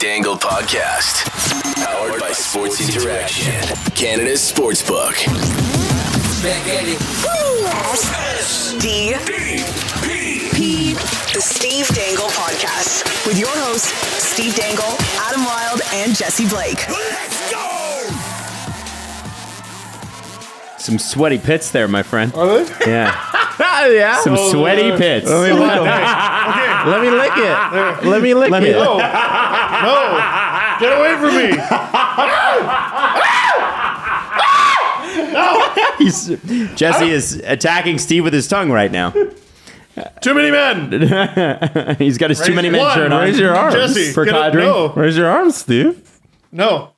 Dangle Podcast. Powered by Sports Interaction. Canada's Sportsbook. S-D-P. The Steve Dangle Podcast. With your hosts, Steve Dangle, Adam Wilde, and Jesse Blake. Let's go! Some sweaty pits there, my friend. Are they? Yeah. Yeah. Some sweaty pits. Let me lick them. Okay. Let me lick it. Let me lick it. No. Get away from me. Jesse is attacking Steve with his tongue right now. Too many men. He's got his too many men one. shirt on. Raise your arms. Jesse. For get it- Kadri? No. Raise your arms, Steve. No.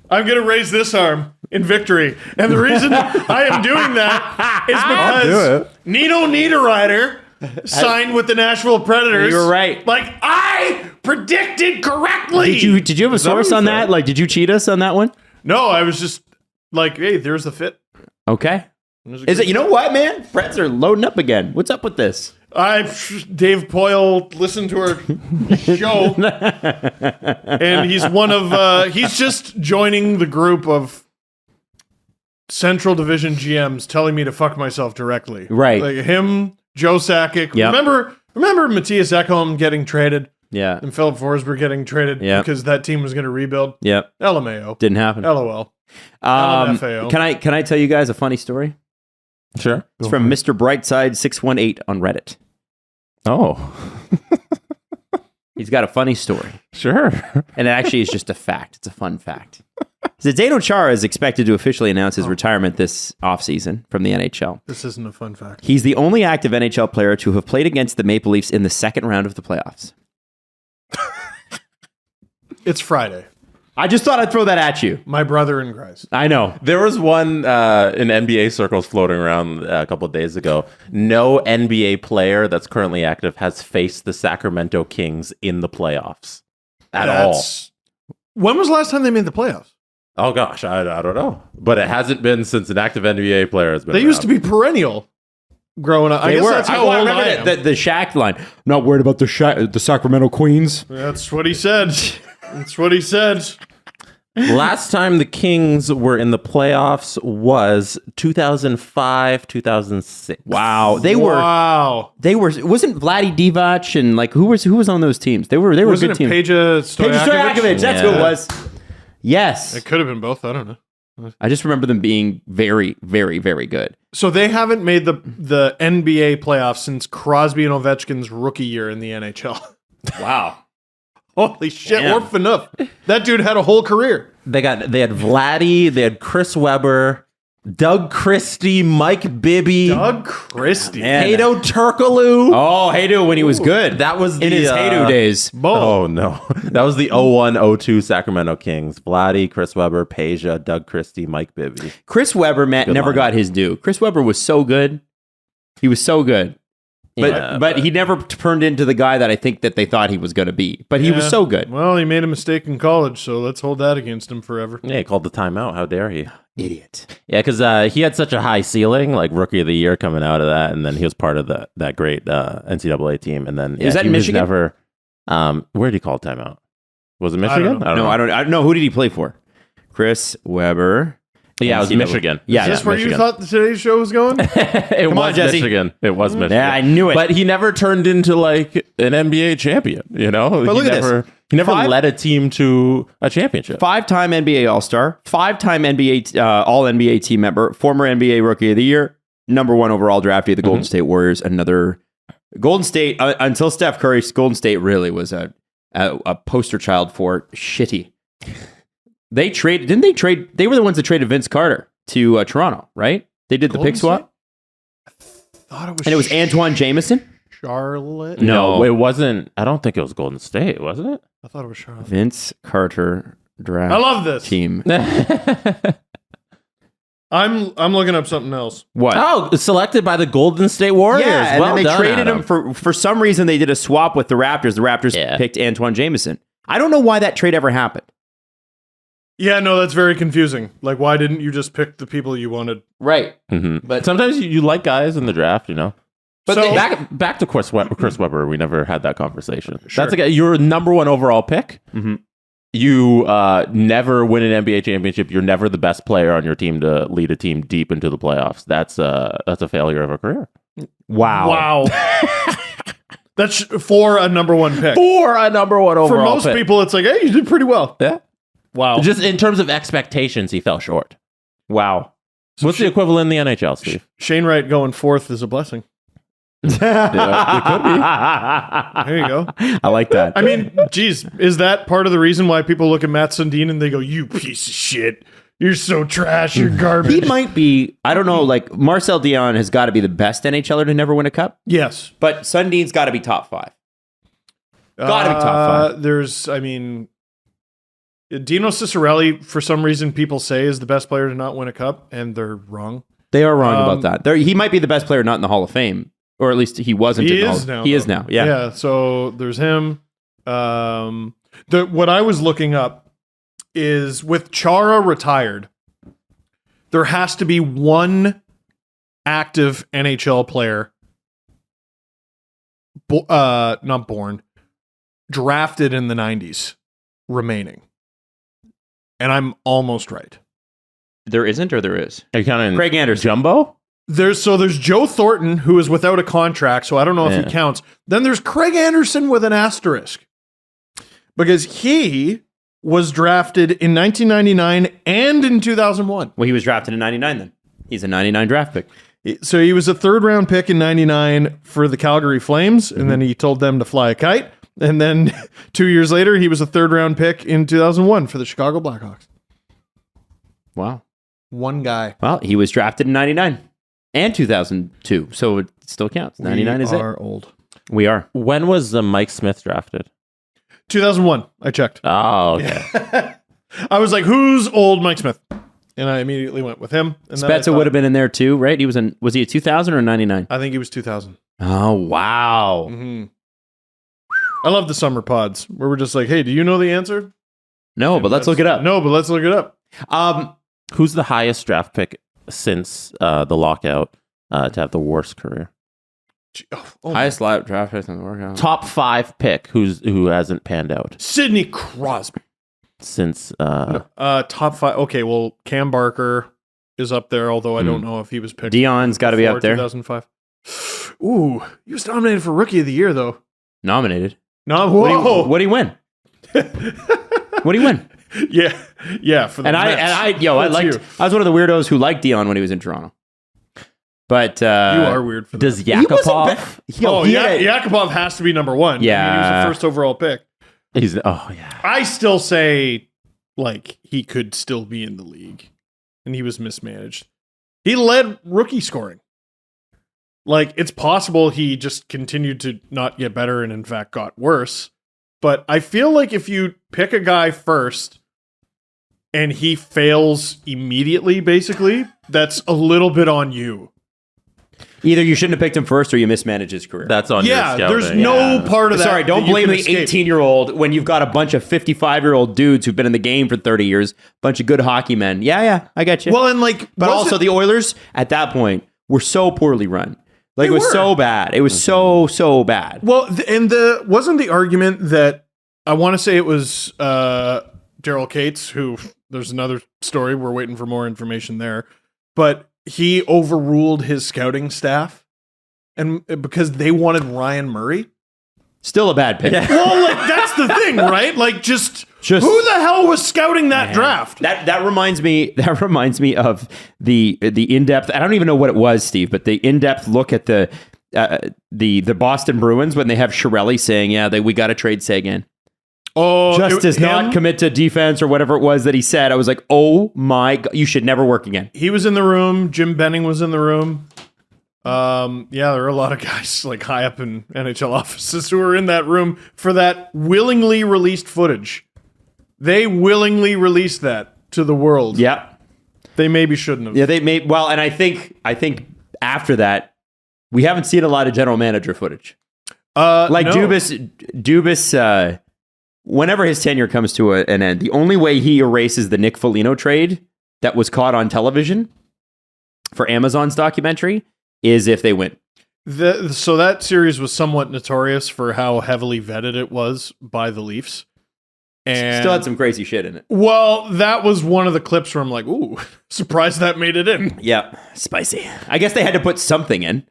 I'm going to raise this arm in victory. And the reason I am doing that is because Nino Niederreiter signed with the Nashville Predators. You were right. Like I predicted correctly. Did you have a source on that? Like, did you cheat us on that one? No, I was just like, hey, there's the fit. Okay. Is it? You know what, man? Preds are loading up again. What's up with this? Dave Poyle listened to our show, and he's one of he's just joining the group of Central Division GMs telling me to fuck myself directly. Right. Like him, Joe Sakic. Yep. Remember Matthias Ekholm getting traded Yeah. and Philip Forsberg getting traded because that team was going to rebuild. Yep. LMAO. Didn't happen. LOL. LMFAO. Can I tell you guys a funny story? Sure. It's from Mr. Brightside 618 on Reddit. Oh, He's got a funny story. sure. And it actually is just a fact. It's a fun fact. Zdeno Chara is expected to officially announce his retirement this offseason from the NHL. This isn't a fun fact. He's the only active NHL player to have played against the Maple Leafs in the second round of the playoffs. It's Friday. I just thought I'd throw that at you. My brother in Christ. I know. There was one in NBA circles floating around a couple of days ago. No NBA player that's currently active has faced the Sacramento Kings in the playoffs at all. When was the last time they made the playoffs? Oh gosh, I don't know, but it hasn't been since an active NBA player has been. They used to be perennial growing up. I guess that's how old I am. the Shaq line. I'm not worried about the Sacramento Queens. That's what he said. That's what he said. Last time the Kings were in the playoffs was 2005, 2006. Wow. They were. Wasn't Vladdy Divac and like who was on those teams? They were Wasn't good teams. Peja Stojakovic? That's who it was. Yes. It could have been both. I don't know. I just remember them being very, very, very good. So they haven't made the NBA playoffs since Crosby and Ovechkin's rookie year in the NHL. Wow. Holy shit, Damn. Orphan enough. That dude had a whole career. They had Vladdy, they had Chris Webber, Doug Christie, Mike Bibby, Doug Christie. Hato Turkoglu. Oh, Haydu when he was good. That was in his Haydu days. Oh no, that was the 01-02 Sacramento Kings. Vladdy, Chris Webber, Peja, Doug Christie, Mike Bibby. Chris Webber, Matt, never got his due. Chris Webber was so good. He was so good. But he never turned into the guy that I think that they thought he was going to be. But he was so good. Well, he made a mistake in college, so let's hold that against him forever. Yeah, he called the timeout. How dare he? Idiot. Yeah, because he had such a high ceiling, like rookie of the year coming out of that, and then he was part of that great NCAA team. And then was that in Michigan? Never. Where did he call timeout? Was it Michigan? I don't know. Who did he play for? Chris Webber. Yeah, it was Michigan. Yeah, Is this where Michigan. you thought today's show was going? It Come was on, Jesse. Michigan. It was Michigan. Yeah, I knew it. But he never turned into like an NBA champion, you know? But look at this. He never led a team to a championship. 5-time NBA All-Star, 5-time NBA All-NBA team member, former NBA Rookie of the Year, #1 overall draftee of the Golden State Warriors. Another Golden State until Steph Curry. Golden State really was a poster child for shitty. They traded, didn't they trade? They were the ones that traded Vince Carter to Toronto, right? They did the pick swap. I thought it was. And it was Antoine Jameson? Charlotte. No. it wasn't. I don't think it was Golden State, wasn't it? I thought it was Charlotte. Vince Carter draft I love this team. I'm looking up something else. What? Oh, selected by the Golden State Warriors. Yeah, and well then they done, traded Adam. him for some reason. They did a swap with the Raptors. The Raptors picked Antoine Jameson. I don't know why that trade ever happened. Yeah, no, that's very confusing. Like, why didn't you just pick the people you wanted? Right. Mm-hmm. But sometimes you like guys in the draft, you know. But So- back to Chris Webber. We never had that conversation. Sure. That's your #1 overall pick. Mm-hmm. you never win an NBA championship, you're never the best player on your team to lead a team deep into the playoffs. That's a failure of a career. Wow. That's for a number one pick. For a number one overall For most pick. people, it's like, hey, you did pretty well. Yeah. Wow. Just in terms of expectations, he fell short. Wow. What's the equivalent in the NHL, Steve? Shane Wright going fourth is a blessing. It could be. There you go. I like that. I mean, geez, is that part of the reason why people look at Matt Sundin and they go, you piece of shit. You're so trash. You're garbage. He might be, I don't know, like Marcel Dion has got to be the best NHLer to never win a cup. Yes. But Sundin's got to be top 5. Gotta be top 5. There's, I mean, Dino Ciccarelli, for some reason, people say is the best player to not win a cup, and they're wrong. They are wrong about that. He might be the best player not in the Hall of Fame, or at least he wasn't. He in the is Hall. now. He is now. Yeah. Yeah. So there's him. What I was looking up is with Chara retired, there has to be one active NHL player, not born, drafted in the 90s remaining. And I'm almost right. There isn't, or there is. Are you counting Craig Anderson. Jumbo? There's Joe Thornton, who is without a contract, so I don't know if he counts. Then there's Craig Anderson with an asterisk. Because he was drafted in 1999 and in 2001. Well, he was drafted in 99 then. He's a 99 draft pick. So he was a third-round pick in 99 for the Calgary Flames, and then he told them to fly a kite. And then 2 years later, he was a third-round pick in 2001 for the Chicago Blackhawks. Wow. One guy. Well, he was drafted in 99 and 2002, so it still counts. 99 is it. We are old. We are. When was Mike Smith drafted? 2001. I checked. Oh, okay. I was like, who's old Mike Smith? And I immediately went with him. And then I Spezza thought- would have been in there too, right? Was he a 2000 or 99? I think he was 2000. Oh, wow. Mm-hmm. I love the summer pods where we're just like, hey, do you know the answer? No, but let's look it up. No, but let's look it up. Who's the highest draft pick since the lockout to have the worst career? Highest draft pick in the workout. Top 5 pick who hasn't panned out Sidney Crosby. since Top 5. Okay, well, Cam Barker is up there, although I don't know if he was picked. Dion's got to be before up there. 2005. Ooh, he was nominated for Rookie of the Year, though. Nominated. No, whoa. What do you win? What do you win? Yeah. For the I Mets. I was one of the weirdos who liked Dion when he was in Toronto. But You are weird for does that. Yakupov? Yakupov has to be number one. Yeah. I mean, he was the first overall pick. Yeah. I still say, like, he could still be in the league, and he was mismanaged. He led rookie scoring. Like, it's possible he just continued to not get better and, in fact, got worse. But I feel like if you pick a guy first and he fails immediately, basically, that's a little bit on you. either you shouldn't have picked him first or you mismanaged his career. That's on your scouting. There's no part of that. Sorry, don't that you blame can the escape. 18-year-old when you've got a bunch of 55-year-old dudes who've been in the game for 30 years, bunch of good hockey men. Yeah, I get you. Well, and like, but also the Oilers at that point were so poorly run. Like, it was were. so bad. It was so bad. Well, wasn't the argument that I want to say it was Daryl Cates, who there's another story. We're waiting for more information there, but he overruled his scouting staff, and because they wanted Ryan Murray. Still a bad pick. Well, like that's the thing, right? Like, just who the hell was scouting that draft? That reminds me. That reminds me of the in-depth. I don't even know what it was, Steve, but the in-depth look at the Boston Bruins when they have Chiarelli saying, "Yeah, we got to trade Seguin." Oh, Just does not commit to defense or whatever it was that he said. I was like, "Oh my God, you should never work again." He was in the room. Jim Benning was in the room. Yeah, there are a lot of guys like high up in NHL offices who were in that room for that willingly released footage. They willingly released that to the world. Yeah, They maybe shouldn't have. yeah, they made well, and I think after that, we haven't seen a lot of general manager footage. Like no. Dubas, whenever his tenure comes to an end, the only way he erases the Nick Foligno trade that was caught on television for Amazon's documentary is if they win. So that series was somewhat notorious for how heavily vetted it was by the Leafs. And Still had some crazy shit in it. well, that was one of the clips where I'm like, ooh, surprised that made it in. Yeah, spicy. I guess they had to put something in.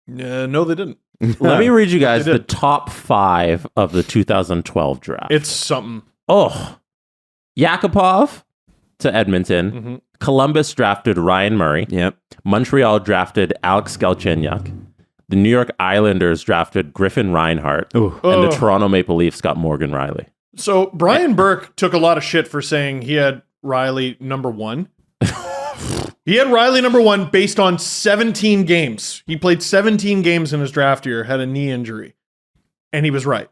No, they didn't. Let me read you guys They the did. top 5 of the 2012 draft. It's something. Yakupov to Edmonton. Mm-hmm. Columbus drafted Ryan Murray. Yep. Montreal drafted Alex Galchenyuk. The New York Islanders drafted Griffin Reinhart. And the Toronto Maple Leafs got Morgan Riley. So Brian Burke took a lot of shit for saying he had Riley number 1. He had Riley number 1 based on 17 games. He played 17 games in his draft year, had a knee injury, and he was right.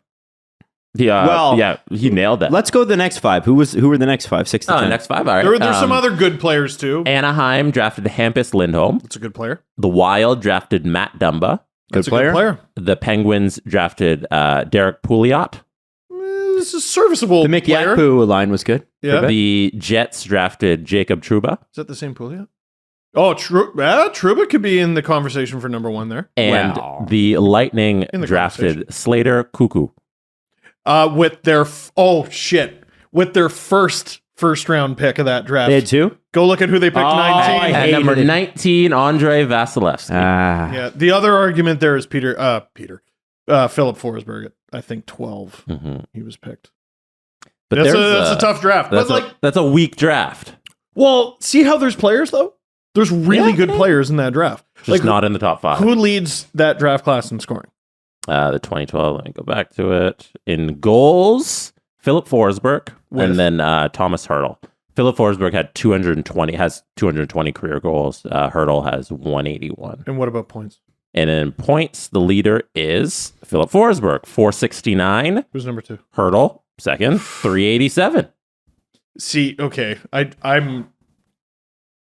Yeah, he nailed that. Let's go to the next 5. Who were the next 5? 6 to 10. Next 5. All right. There's some other good players too. Anaheim drafted Hampus Lindholm. That's a good player. The Wild drafted Matt Dumba. That's player. a good player. The Penguins drafted Derek Pouliot. This is a serviceable The Mick player. Yakpu line was good. Yeah. The Jets drafted Jacob Trouba. Is that the same pool yet? Oh, Trouba could be in the conversation for number 1 there. And Wow. the Lightning In the drafted Slater Cuckoo. With their with their first round pick of that draft. They had 2? Go look at who they picked. 19. I And hated number it. 19, Andre Vasilevsky. Yeah. The other argument there is Philip Forsberg at, I think, 12. He was picked. But That's there's a tough draft. That's, But that's a weak draft. well, see how there's players though? There's really good players in that draft. Just not in the top 5. Who leads that draft class in scoring? The 2012, let me go back to it. In goals, Philip Forsberg, and then Thomas Hurdle. Philip Forsberg has 220 career goals. Hurdle has 181. And what about points? And in points, the leader is Philip Forsberg, 469. Who's number 2? Hurdle, second, 387. See, okay, I'm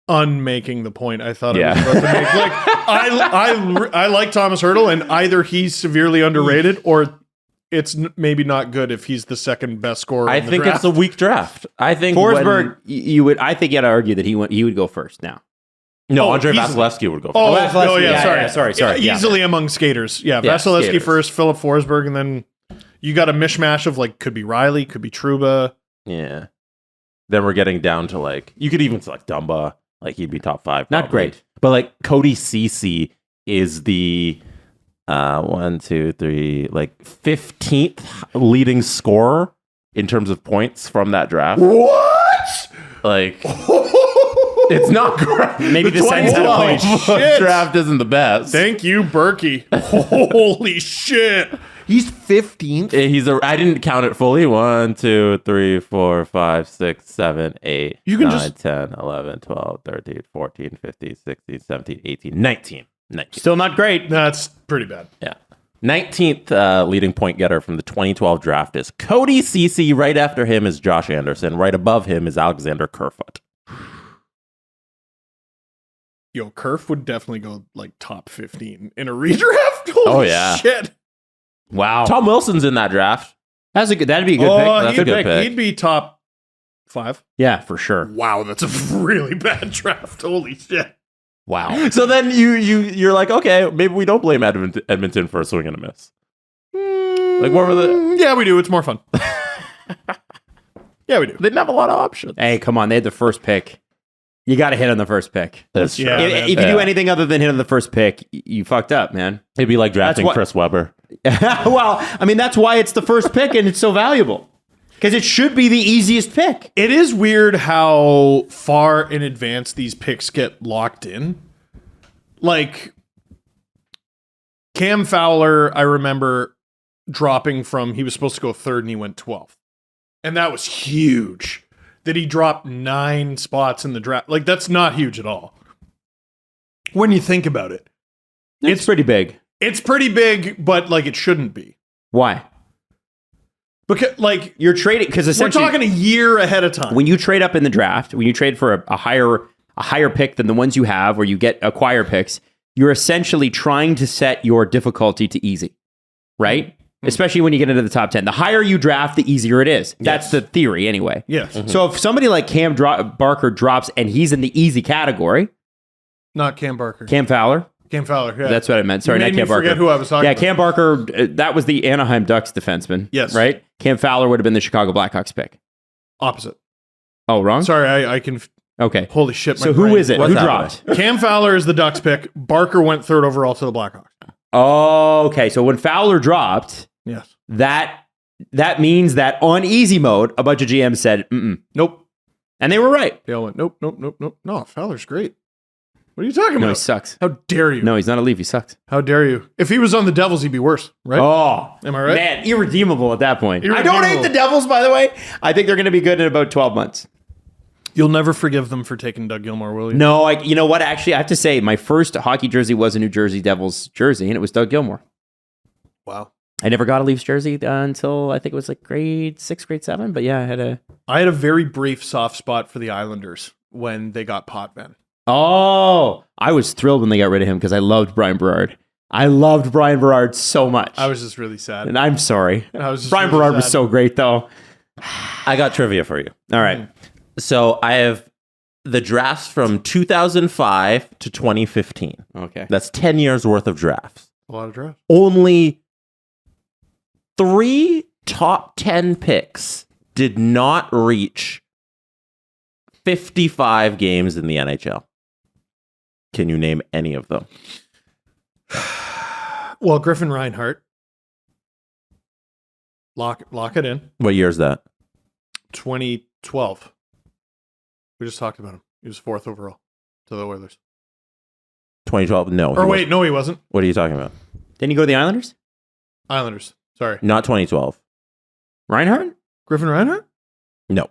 unmaking the point I thought Yeah. I was about to make. Like, I like Thomas Hurdle, and either he's severely underrated or it's maybe not good if he's the second best scorer. I in the think draft. it's a weak draft. I think Forsberg, I think you had to argue that he would go first now. No, Oh, Andre easily. Vasilevsky would go Oh, first. Vasilevsky, oh yeah, yeah, sorry, sorry. Yeah. Easily among skaters. Yeah, Yeah, Vasilevsky skaters. first, Philip Forsberg, and then you got a mishmash of like could be Riley, could be Trouba. Yeah. Then we're getting down to like, you could even select Dumba. Like he'd be top 5. Not probably. great. But like Cody Ceci is the 15th leading scorer in terms of points from that draft. What? Like, it's not great. Maybe the Sens had a point. 2012 draft isn't the best. Thank you, Berkey. Holy shit. He's 15th. I didn't count it fully. 1, 2, 3, 4, 5, 6, 7, 8, You can 9, just- 10, 11, 12, 13, 14, 15, 16, 17, 18, 19. Still not great. That's pretty bad. Yeah. 19th leading point getter from the 2012 draft is Cody Ceci. Right after him is Josh Anderson. Right above him is Alexander Kerfoot. Yo, Kerf would definitely go like top 15 in a redraft. Holy Oh, yeah. shit. Wow. Tom Wilson's in that draft. That'd be a good pick. That's a he'd, good pick. he'd be top 5. Yeah, for sure. Wow, that's a really bad draft. Holy shit. Wow. So then you're like, okay, maybe we don't blame Edmonton for a swing and a miss. Like, what were the? Yeah, we do. It's more fun. Yeah, we do. They didn't have a lot of options. Hey, come on. They had the first pick. You got to hit on the first pick. That's true. Yeah. If you do anything other than hit on the first pick, you fucked up, man. It'd be like drafting That's what- Chris Webber. Well, I mean, that's why it's the first pick and it's so valuable. Because it should be the easiest pick. It is weird how far in advance these picks get locked in. Like, Cam Fowler, I remember dropping from, he was supposed to go 3rd and he went 12th. And that was huge. That he dropped 9 spots in the draft. Like, that's not huge at all. When you think about it. It's pretty big. It's pretty big, but, like, it shouldn't be. Why? Because, like, You're trading, because we're essentially, talking a year ahead of time. when you trade up in the draft, when you trade for a higher pick than the ones you have, or you acquire picks, you're essentially trying to set your difficulty to easy, right? Mm-hmm. Especially when you get into the top 10. The higher you draft, the easier it is. That's the theory anyway. Yes. So if somebody like Barker drops and he's in the easy category, Not Cam Barker. Cam Fowler, Cam Fowler. Yeah. That's what I meant. Sorry, You not made Cam me Barker. forget who I was talking Yeah, about. Cam Barker, that was the Anaheim Ducks defenseman. Yes. Right? Cam Fowler would have been the Chicago Blackhawks pick. Opposite. Oh, wrong? Sorry, I can. Okay. Holy shit. So who is it? What's Who happening? dropped? Cam Fowler is the Ducks pick. Barker went third overall to the Blackhawks. Oh, okay. So when Fowler dropped, Yes. that means that on easy mode, a bunch of GMs said, mm-mm. Nope. And they were right. They all went, nope. No, Fowler's great. What are you talking No, about? he sucks. How dare you? No, he's not a Leaf. He sucks. How dare you? If he was on the Devils, he'd be worse, right? Oh, Am I right? Man, irredeemable at that point. I don't Irredeemable. hate the Devils, by the way. I think they're going to be good in about 12 months. You'll never forgive them for taking Doug Gilmour, will you? No, you know what? Actually, I have to say, my first hockey jersey was a New Jersey Devils jersey, and it was Doug Gilmour. Wow. I never got a Leafs jersey until I think it was like grade 6, grade 7. But yeah, I had a very brief soft spot for the Islanders when they got Potvin. Oh, I was thrilled when they got rid of him because I loved Brian Berard. I loved Brian Berard so much. I was just really sad. And I'm sorry. I was just Brian really Berard was sad. so great, though. I got trivia for you. All right. So I have the drafts from 2005 to 2015. Okay. That's 10 years worth of drafts. A lot of drafts. Only 3 top 10 picks did not reach 55 games in the NHL. Can you name any of them? Well, Griffin Reinhart. Lock it in. What year is that? 2012. We just talked about him. He was 4th overall to the Oilers. 2012? No. Or wait, no, he wasn't. What are you talking about? Didn't he go to the Islanders? Islanders. Sorry. Not 2012. Reinhardt? Griffin Reinhart? No.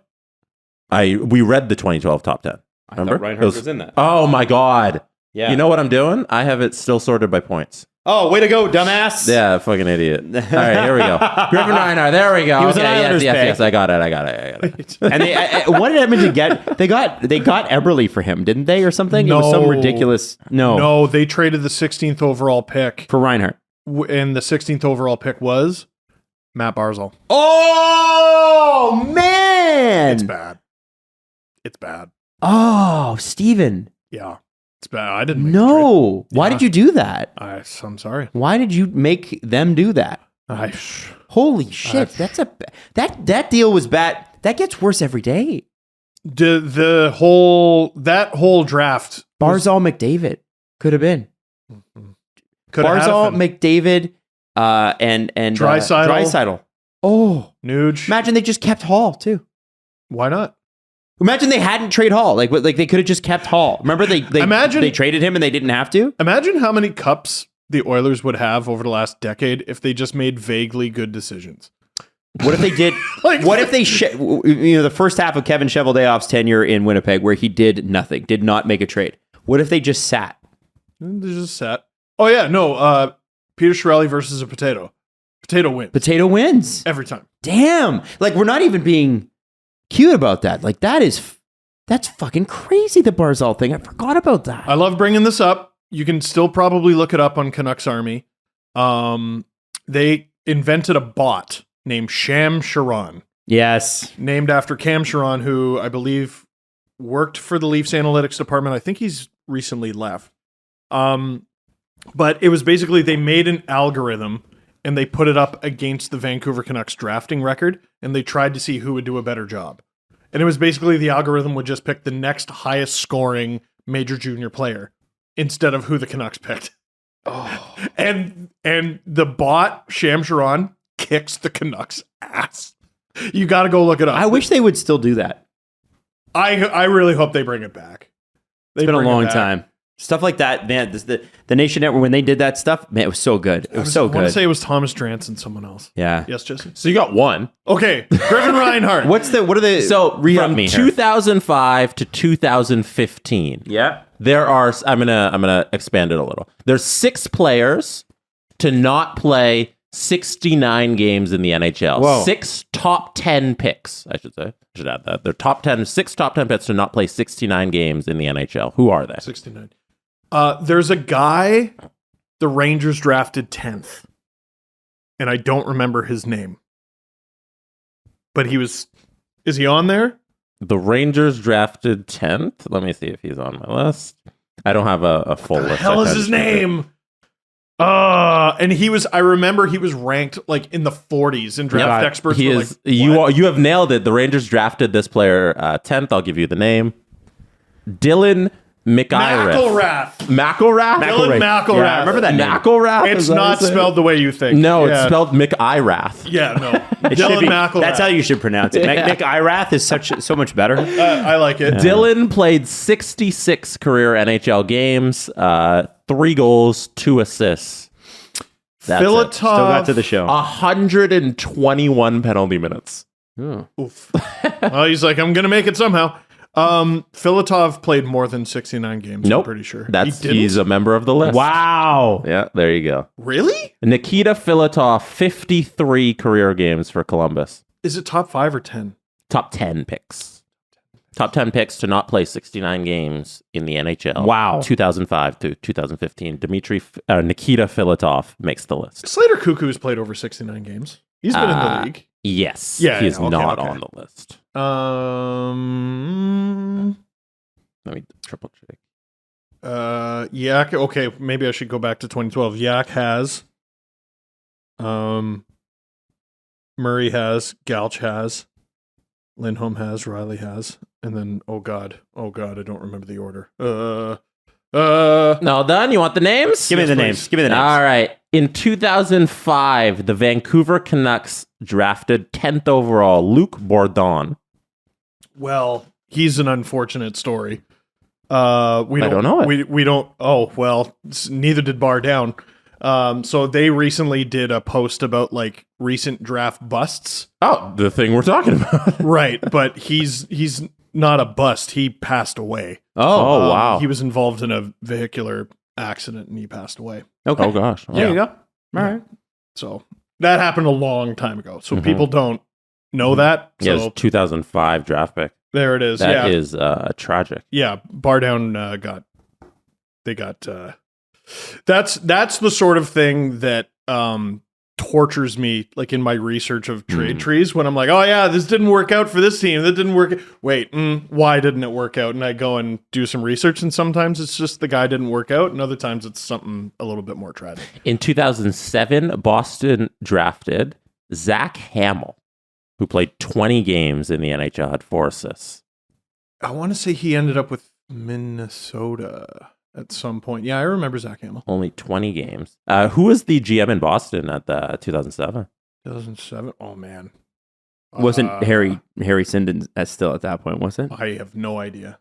We read the 2012 top 10. Remember? thought Reinhardt was in that. Oh my God. Yeah. You know what I'm doing? I have it still sorted by points. Oh, way to go, dumbass. Yeah, fucking idiot. All right, here we go. Griffin Reinhart, there we go. He was an Islanders yes, pick. I got it. And they, what did Edmonton get? They got Eberle for him, didn't they, or something? It was some No. ridiculous. No, they traded the 16th overall pick, For Reinhardt. and the 16th overall pick was Matt Barzal. Oh, man. It's bad. It's bad. Oh, Steven. Yeah, it's bad. I didn't. Make the No. Why Yeah. did you do that? trade. I'm sorry. Why did you make them do that? Holy shit. That deal was bad. That gets worse every day. The whole draft Barzal McDavid could have been. could have Barzal, happened. McDavid, and Draisaitl. Draisaitl. Oh, Nuge. imagine they just kept Hall too. Why not? Imagine they hadn't traded Hall. Like they could have just kept Hall. Remember they Imagine- they traded him and they didn't have to. Imagine how many cups the Oilers would have over the last decade if they just made vaguely good decisions. What if they did? Like- what if they the first half of Kevin Cheveldayoff's tenure in Winnipeg, where he did nothing, did not make a trade? What if they just sat? They're just set. Oh yeah, no. Peter Chiarelli versus a potato. Potato wins Potato wins. every time. Damn! Like we're not even being cute about that. Like that's fucking crazy. The Barzal thing. I forgot about that. I love bringing this up. You can still probably look it up on Canucks Army. They invented a bot named Sham Sharon, Yes. named after Cam Sharon, who I believe worked for the Leafs analytics department. I think he's recently left. But it was basically they made an algorithm and they put it up against the Vancouver Canucks drafting record, and they tried to see who would do a better job. And it was basically the algorithm would just pick the next highest scoring major junior player instead of who the Canucks picked. Oh. And the bot, Sham Sharon, kicks the Canucks' ass. You got to go look it up. I wish they would still do that. I really hope they bring it back. It's been a long time. Stuff like that, man. The Nation Network, when they did that stuff, man, it was so good. It was so I want to good. say it was Thomas Drance and someone else. Yeah. Yes, Jesse. So you got one. Okay, Griffin Reinhart. What are the So re-up from me here. 2005 to 2015, Yeah. there are. I'm gonna expand it a little. There's 6 players to not play 69 games in the NHL. Whoa. 6 top 10 picks, I should say. I should add that. They're 6 top 10 picks to not play 69 games in the NHL. Who are they? 69. There's a guy the Rangers drafted 10th, and I don't remember his name. But is he on there? The Rangers drafted 10th. Let me see if he's on my list. I don't have a full list. The hell is his name? And I remember he was ranked like in the 40s, and draft experts were like, you have nailed it. The Rangers drafted this player 10th. I'll give you the name. Dylan McIrath. McIlrath? Dylan McIlrath. Yeah, I remember that name. McIlrath? It's not spelled the way you think. No, it's spelled McIrath. Yeah, no. It should Dylan be- McIlrath. That's how you should pronounce it. Nick Irath is so much better. I like it. Dylan played 66 career NHL games, 3 goals, 2 assists. That's it. Still got to the show. 121 penalty minutes. Oof. Well, he's like, I'm going to make it somehow. Filatov played more than 69 games, Nope. I'm pretty sure. He's a member of the list. Wow. Yeah, there you go. Really? Nikita Filatov, 53 career games for Columbus. Is it top 5 or 10? Top 10 picks. Top 10 picks to not play 69 games in the NHL. Wow. 2005 to 2015. Nikita Filatov makes the list. Slater Cuckoo's played over 69 games. He's been in the league. Yes. Yeah, he is okay, not okay. on the list. Let me triple check. Yak. Okay, maybe I should go back to 2012. Yak has. Murray has. Galch has. Lindholm has. Riley has. And then, oh god, I don't remember the order. No, done? You want the names? Give me the names. Give me the names. All right. In 2005, the Vancouver Canucks drafted 10th overall Luc Bourdon. Well, he's an unfortunate story. We don't know it. We don't. Oh well, neither did Bar Down. So they recently did a post about like recent draft busts. Oh, the thing we're talking about. Right, but he's not a bust. He passed away. Oh, wow. He was involved in a vehicular accident and he passed away. Okay. Oh, gosh. There you go. All right. So that happened a long time ago. So people don't know that. Yeah, So it's 2005 draft pick. there it is. That is tragic. Yeah, Bar Down got. That's the sort of thing that tortures me, like in my research of trade trees, when I'm like, oh yeah, this didn't work out for this team, that didn't work. Wait, why didn't it work out? And I go and do some research, and sometimes it's just the guy didn't work out, and other times it's something a little bit more tragic. In 2007, Boston drafted Zach Hamill, who played 20 games in the NHL, had 4 assists. I want to say he ended up with Minnesota at some point. Yeah, I remember Zach Hamill. Only 20 games. Who was the GM in Boston at the 2007? 2007. Oh man, Wasn't Harry Sinden still at that point, was it? I have no idea.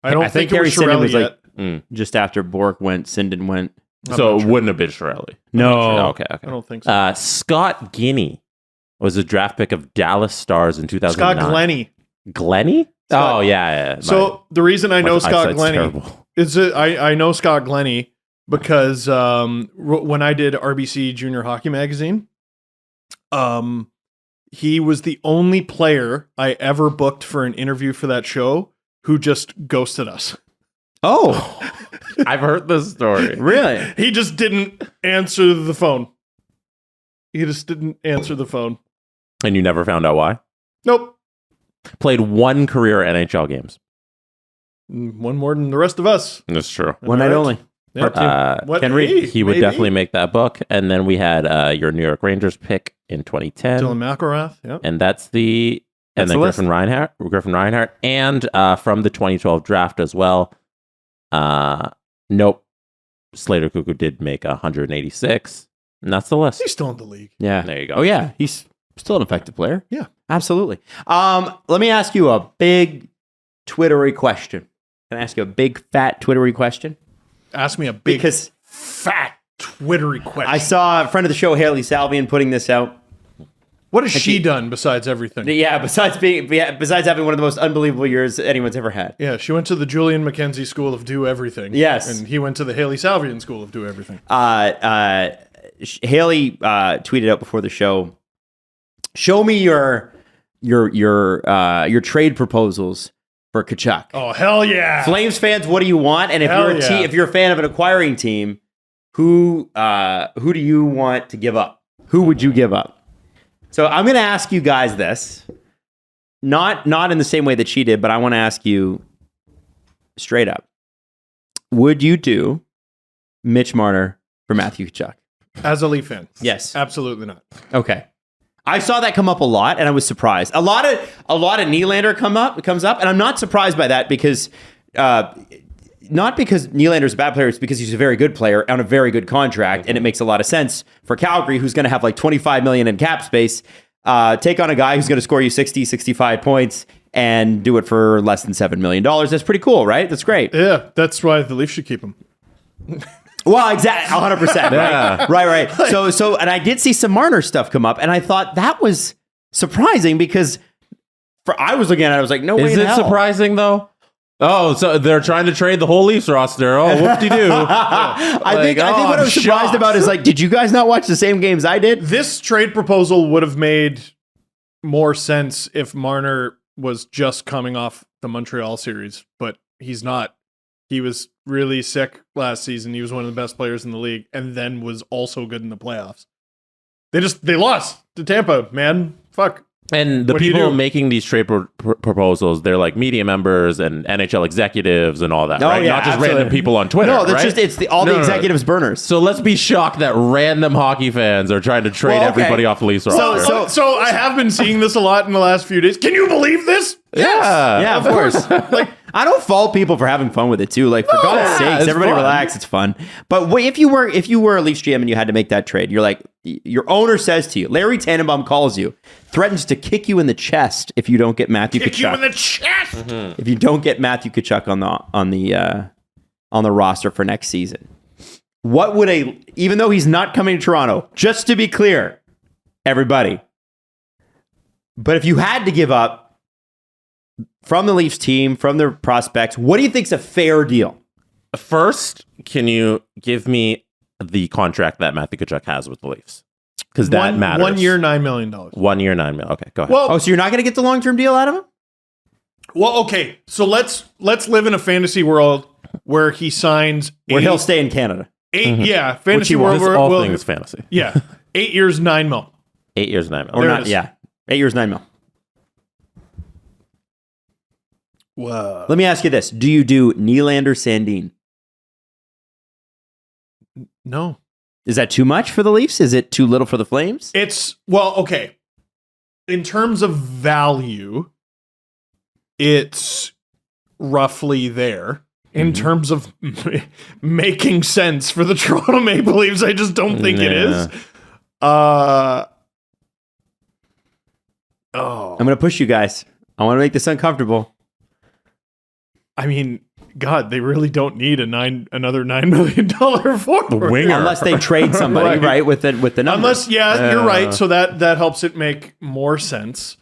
I don't think Harry it was Sinden Chiarelli was yet. like just after Bork went, Sinden went. So it wouldn't have been Chiarelli. No. Okay. I don't think so. Scott Guinea was a draft pick of Dallas Stars in 2009. Scott Glennie. Glennie? Oh, yeah. So the reason I know Scott Glennie terrible. is I know Scott Glennie because when I did RBC Junior Hockey Magazine, he was the only player I ever booked for an interview for that show who just ghosted us. Oh, I've heard this story. really? He just didn't answer the phone. He just didn't answer the phone. And you never found out why? Nope. Played 1 career NHL games. One more than the rest of us. That's true. One night only. Yep. Ken Hey, Reed. He would maybe. definitely make that book. And then we had your New York Rangers pick in 2010. Dylan McIlrath. Yep. And that's the... And That's then the list. Griffin Reinhart. And from the 2012 draft as well. Nope. Slater Cuckoo did make 186. And that's the list. He's still in the league. Yeah. There you go. Oh, yeah. He's still an effective player. Yeah. Absolutely. Let me ask you a big Twittery question. Can I ask you a big, fat Twittery question? Ask me a big, Because fat, Twittery question. I saw a friend of the show, Haley Salvian, putting this out. What has she done besides everything? Yeah, besides having one of the most unbelievable years anyone's ever had. Yeah, she went to the Julian Mackenzie School of Do Everything. Yes. And he went to the Haley Salvian School of Do Everything. Haley tweeted out before the show, show me your trade proposals for Tkachuk. Oh, hell yeah. Flames fans, what do you want? And if Hell you're yeah. if you're a fan of an acquiring team, who do you want to give up? Who would you give up? So I'm going to ask you guys this, not in the same way that she did, but I want to ask you straight up. Would you do Mitch Marner for Matthew Tkachuk? As a Leaf fan, Yes. absolutely not. Okay. I saw that come up a lot, and I was surprised. A lot of Nylander comes up, and I'm not surprised by that because not because Nylander's a bad player, it's because he's a very good player on a very good contract, and it makes a lot of sense for Calgary, who's going to have like $25 million in cap space, take on a guy who's going to score you 60, 65 points and do it for less than $7 million. That's pretty cool, right? That's great. Yeah, that's why the Leafs should keep him. Well, exactly, 100%. Yeah. Right. So, and I did see some Marner stuff come up, and I thought that was surprising because I was looking at it, I was like, no way Is in it hell. surprising though? Oh, so they're trying to trade the whole Leafs roster. Oh, whoop-de-doo. I think what I was surprised about is like, did you guys not watch the same games I did? This trade proposal would have made more sense if Marner was just coming off the Montreal series, but he's not. He was really sick last season. He was one of the best players in the league, and then was also good in the playoffs. They lost to Tampa, man. Fuck. And the What do you people do? making these trade proposals, they're like media members and NHL executives and all that, Oh, right? yeah, Not just absolutely. random people on Twitter, No, that's right? just all the No. executives burners. So let's be shocked that random hockey fans are trying to trade Well, okay. everybody off the Leafs roster. So I have been seeing this a lot in the last few days. Can you believe this? Yeah, of course. Like, I don't fault people for having fun with it too. Like, for God's sakes, it's everybody fun. relax. It's fun. But if you were a Leafs GM and you had to make that trade, you're like, your owner says to you, Larry Tannenbaum calls you, threatens to kick you in the chest if you don't get Matthew kick you in Tkachuk. the chest. If you don't get Matthew Tkachuk on the roster for next season, what would even though he's not coming to Toronto, just to be clear, everybody. But if you had to give up from the Leafs team, from their prospects, what do you think's a fair deal? First, can you give me the contract that Matthew Tkachuk has with the Leafs? Because that matters. 1 year, $9 million. 1 year, $9 million. Okay, go ahead. Well, Oh, so you're not going to get the long-term deal out of him? well, okay. So let's live in a fantasy world where he signs Where he'll stay in Canada. yeah, fantasy he world wants. This where all we'll- things fantasy. yeah, 8 years, $9 million. 8 years, $9 million. Or There not, it is. yeah. 8 years, $9 million. Whoa. Let me ask you this. Do you do Nylander Sandin? No. Is that too much for the Leafs? Is it too little for the Flames? Okay. In terms of value, it's roughly there. In terms of making sense for the Toronto Maple Leafs, I just don't think it is. I'm going to push you guys. I want to make this uncomfortable. I mean, God, they really don't need another $9 million forward. Winger. Unless they trade somebody, right, with the number. Unless, you're right. So that helps it make more sense.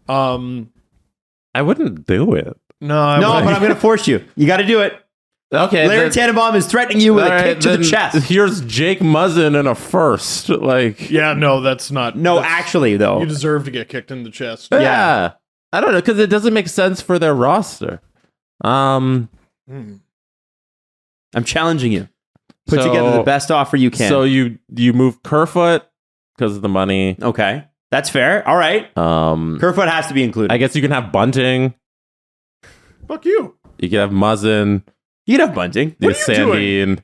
I wouldn't do it. but I'm going to force you. You got to do it. Okay. Larry Tannenbaum is threatening you with all a right, kick to the then chest. Here's Jake Muzzin and a first. Like, Yeah, no, that's not. No, that's- actually, though. you deserve to get kicked in the chest. yeah. I don't know, because it doesn't make sense for their roster. I'm challenging you. Put So- together the best offer you can. So you move Kerfoot because of the money. Okay. That's fair. All right. Kerfoot has to be included. I guess you can have Bunting. Fuck you. You can have Muzzin. You'd have Bunting. You What have are you Sandin.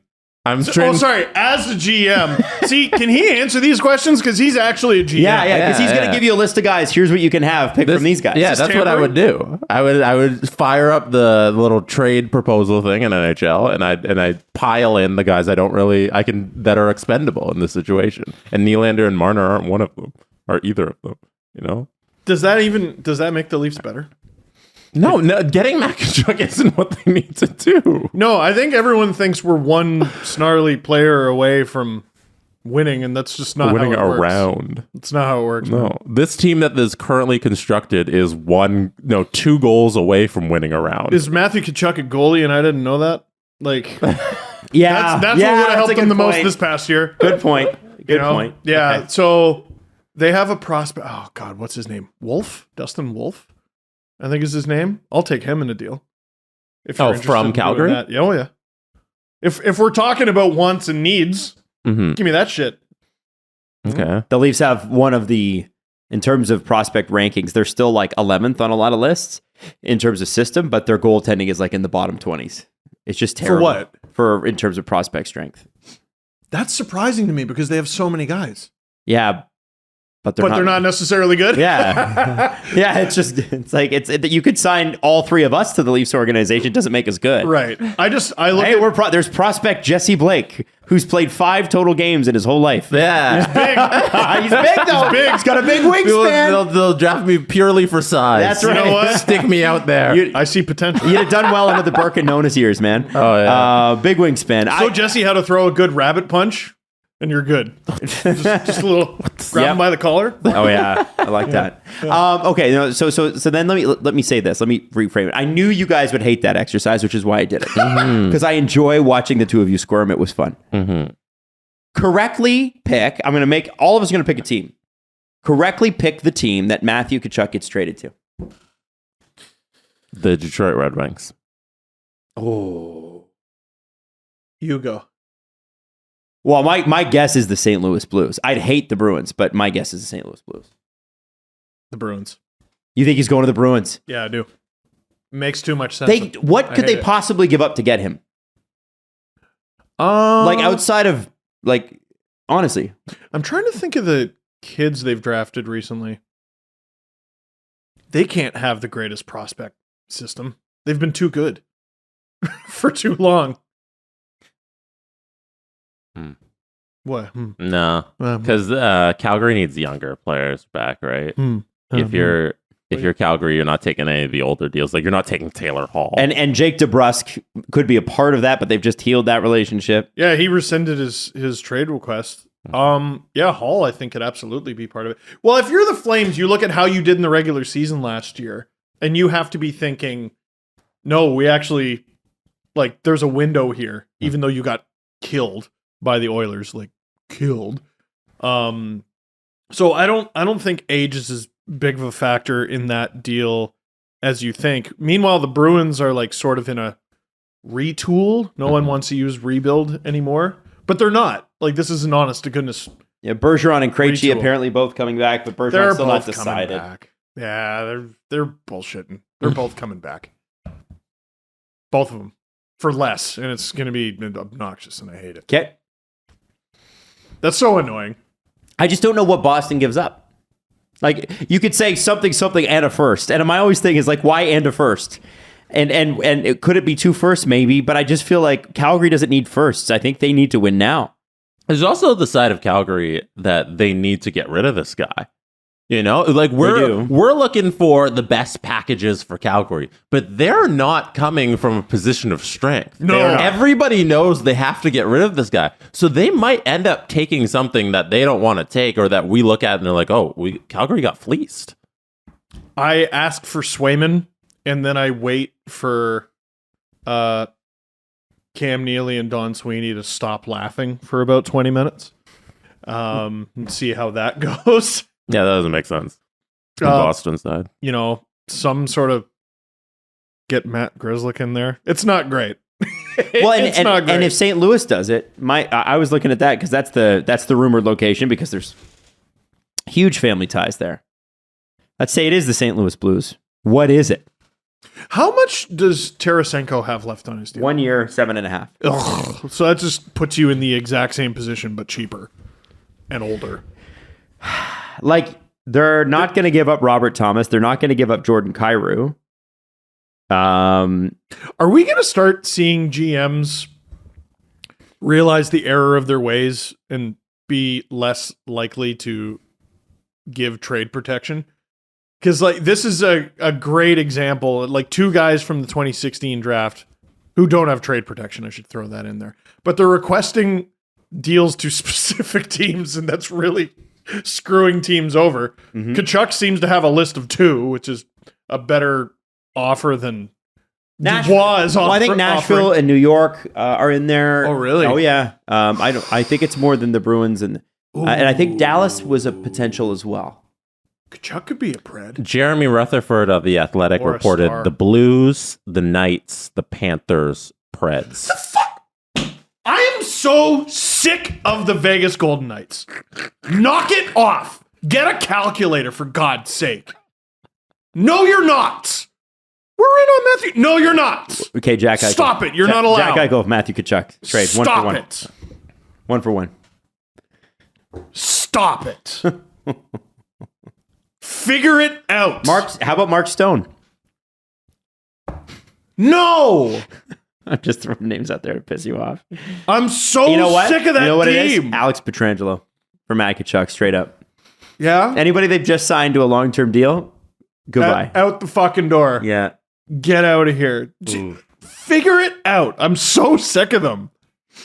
I'm Oh, trying. sorry. As the GM, see, can he answer these questions? Because he's actually a GM. Yeah, because he's going to yeah. give you a list of guys. Here's what you can have. Pick from these guys. Yeah, this that's what I would do. I would fire up the little trade proposal thing in NHL, and I pile in the guys that are expendable in this situation. And Nylander and Marner aren't one of them, or either of them. You know. Does that make the Leafs better? No, getting Tkachuk isn't what they need to do. No, I think everyone thinks we're one snarly player away from winning, and that's just not Winning how it works. around. It's not how it works. man. No, this team that is currently constructed is 2 goals away from winning around. Is Matthew Tkachuk a goalie, and I didn't know that? Like, Yeah. that's yeah, what would have that's helped a them good the most point. this past year. Good point. Good You know? point. Yeah. Okay. So they have a prospect. Oh God, what's his name? Wolf? Dustin Wolf? I think is his name. I'll take him in a deal. If you're interested from in doing Calgary? that. Yeah, oh yeah. If we're talking about wants and needs, Mhm. give me that shit. Okay. The Leafs have one of the, in terms of prospect rankings, they're still like 11th on a lot of lists in terms of system, but their goaltending is like in the bottom 20s. It's just terrible. For what? For in terms of prospect strength. That's surprising to me because they have so many guys. Yeah, but they're not necessarily good. Yeah, yeah. It's you could sign all three of us to the Leafs organization. It doesn't make us good, Right. I look. Hey, there's prospect Jesse Blake, who's played 5 total games in his whole life. Yeah. He's big though. He's big. He's got a big wingspan. They'll draft me purely for size. That's right. You know what? Stick me out there. I see potential. You'd have done well under the Burke and Nonis years, man. Oh, yeah. Big wingspan. So Jesse had to throw a good rabbit punch, and you're good. just a little grab him by the collar. Oh yeah, I like that. Okay, so then let me say this. Let me reframe it. I knew you guys would hate that exercise, which is why I did it because I enjoy watching the two of you squirm. It was fun. Correctly pick. All of us are going to pick a team. Correctly pick the team that Matthew Tkachuk gets traded to. The Detroit Red Wings. Oh, You go. well, my guess is the St. Louis Blues. I'd hate the Bruins, but my guess is the St. Louis Blues. The Bruins. You think he's going to the Bruins? Yeah, I do. Makes too much sense. What could they possibly give up to get him? Like outside of honestly, I'm trying to think of the kids they've drafted recently. They can't have the greatest prospect system. They've been too good for too long. What? No, because Calgary needs younger players back, right? If you're Calgary, you're not taking any of the older deals. Like you're not taking Taylor Hall. And Jake DeBrusk could be a part of that, but they've just healed that relationship. Yeah, he rescinded his trade request. Yeah, Hall I think could absolutely be part of it. Well, if you're the Flames, you look at how you did in the regular season last year, and you have to be thinking, no, we actually there's a window here, even though you got killed by the Oilers, killed. So I don't think age is as big of a factor in that deal as you think. Meanwhile, the Bruins are sort of in a retool. No one wants to use rebuild anymore, but they're not. This is an honest to goodness. Yeah, Bergeron and Krejci Retool. apparently both coming back, but They're Bergeron's still not both coming decided. back. Yeah, they're bullshitting. They're both coming back. Both of them for less, and it's going to be obnoxious, and I hate it. Okay. That's so annoying. I just don't know what Boston gives up. You could say something and a first, and my always thing is why and a first, and could it be 2 firsts maybe? But I just feel like Calgary doesn't need firsts. I think they need to win now. There's also the side of Calgary that they need to get rid of this guy. We're looking for the best packages for Calgary, but they're not coming from a position of strength. No. Everybody knows they have to get rid of this guy. So they might end up taking something that they don't want to take or that we look at and they're like, Calgary got fleeced. I ask for Swayman, and then I wait for Cam Neely and Don Sweeney to stop laughing for about 20 minutes and see how that goes. Yeah, that doesn't make sense. On Boston side. Some sort of get Matt Grzelcyk in there. It's not great. Well, It's not great. and if St. Louis does it, I was looking at that because that's the rumored location because there's huge family ties there. Let's say it is the St. Louis Blues. What is it? How much does Tarasenko have left on his deal? 1 year, 7.5. Ugh. So that just puts you in the exact same position, but cheaper and older. They're not going to give up Robert Thomas. They're not going to give up Jordan Kyrou. Are we going to start seeing GMs realize the error of their ways and be less likely to give trade protection? Because this is a great example. 2 guys from the 2016 draft who don't have trade protection. I should throw that in there. But they're requesting deals to specific teams, and that's really screwing teams over. Tkachuk seems to have a list of 2, which is a better offer than Dubois. I think Nashville and New York are in there. Oh, really? Oh, yeah. I think it's more than the Bruins, and I think Dallas was a potential as well. Tkachuk could be a pred. Jeremy Rutherford of The Athletic Or a reported star. the Blues, the Knights, the Panthers, Preds. I am so sick of the Vegas Golden Knights. Knock it off. Get a calculator, for God's sake. No, you're not. We're in on Matthew. No, you're not. Okay, Jack Eichel. Stop it. You're not allowed. Jack Eichel, Matthew Tkachuk. Trade. Stop 1 for 1. it. 1 for 1. Stop it. Figure it out. How about Mark Stone? No. I'm just throwing names out there to piss you off. I'm so You know what? sick of that You know what it is? team. Alex Pietrangelo for Matt Tkachuk, straight up. Yeah? Anybody they've just signed to a long-term deal, goodbye. Out the fucking door. Yeah. Get out of here. Figure it out. I'm so sick of them.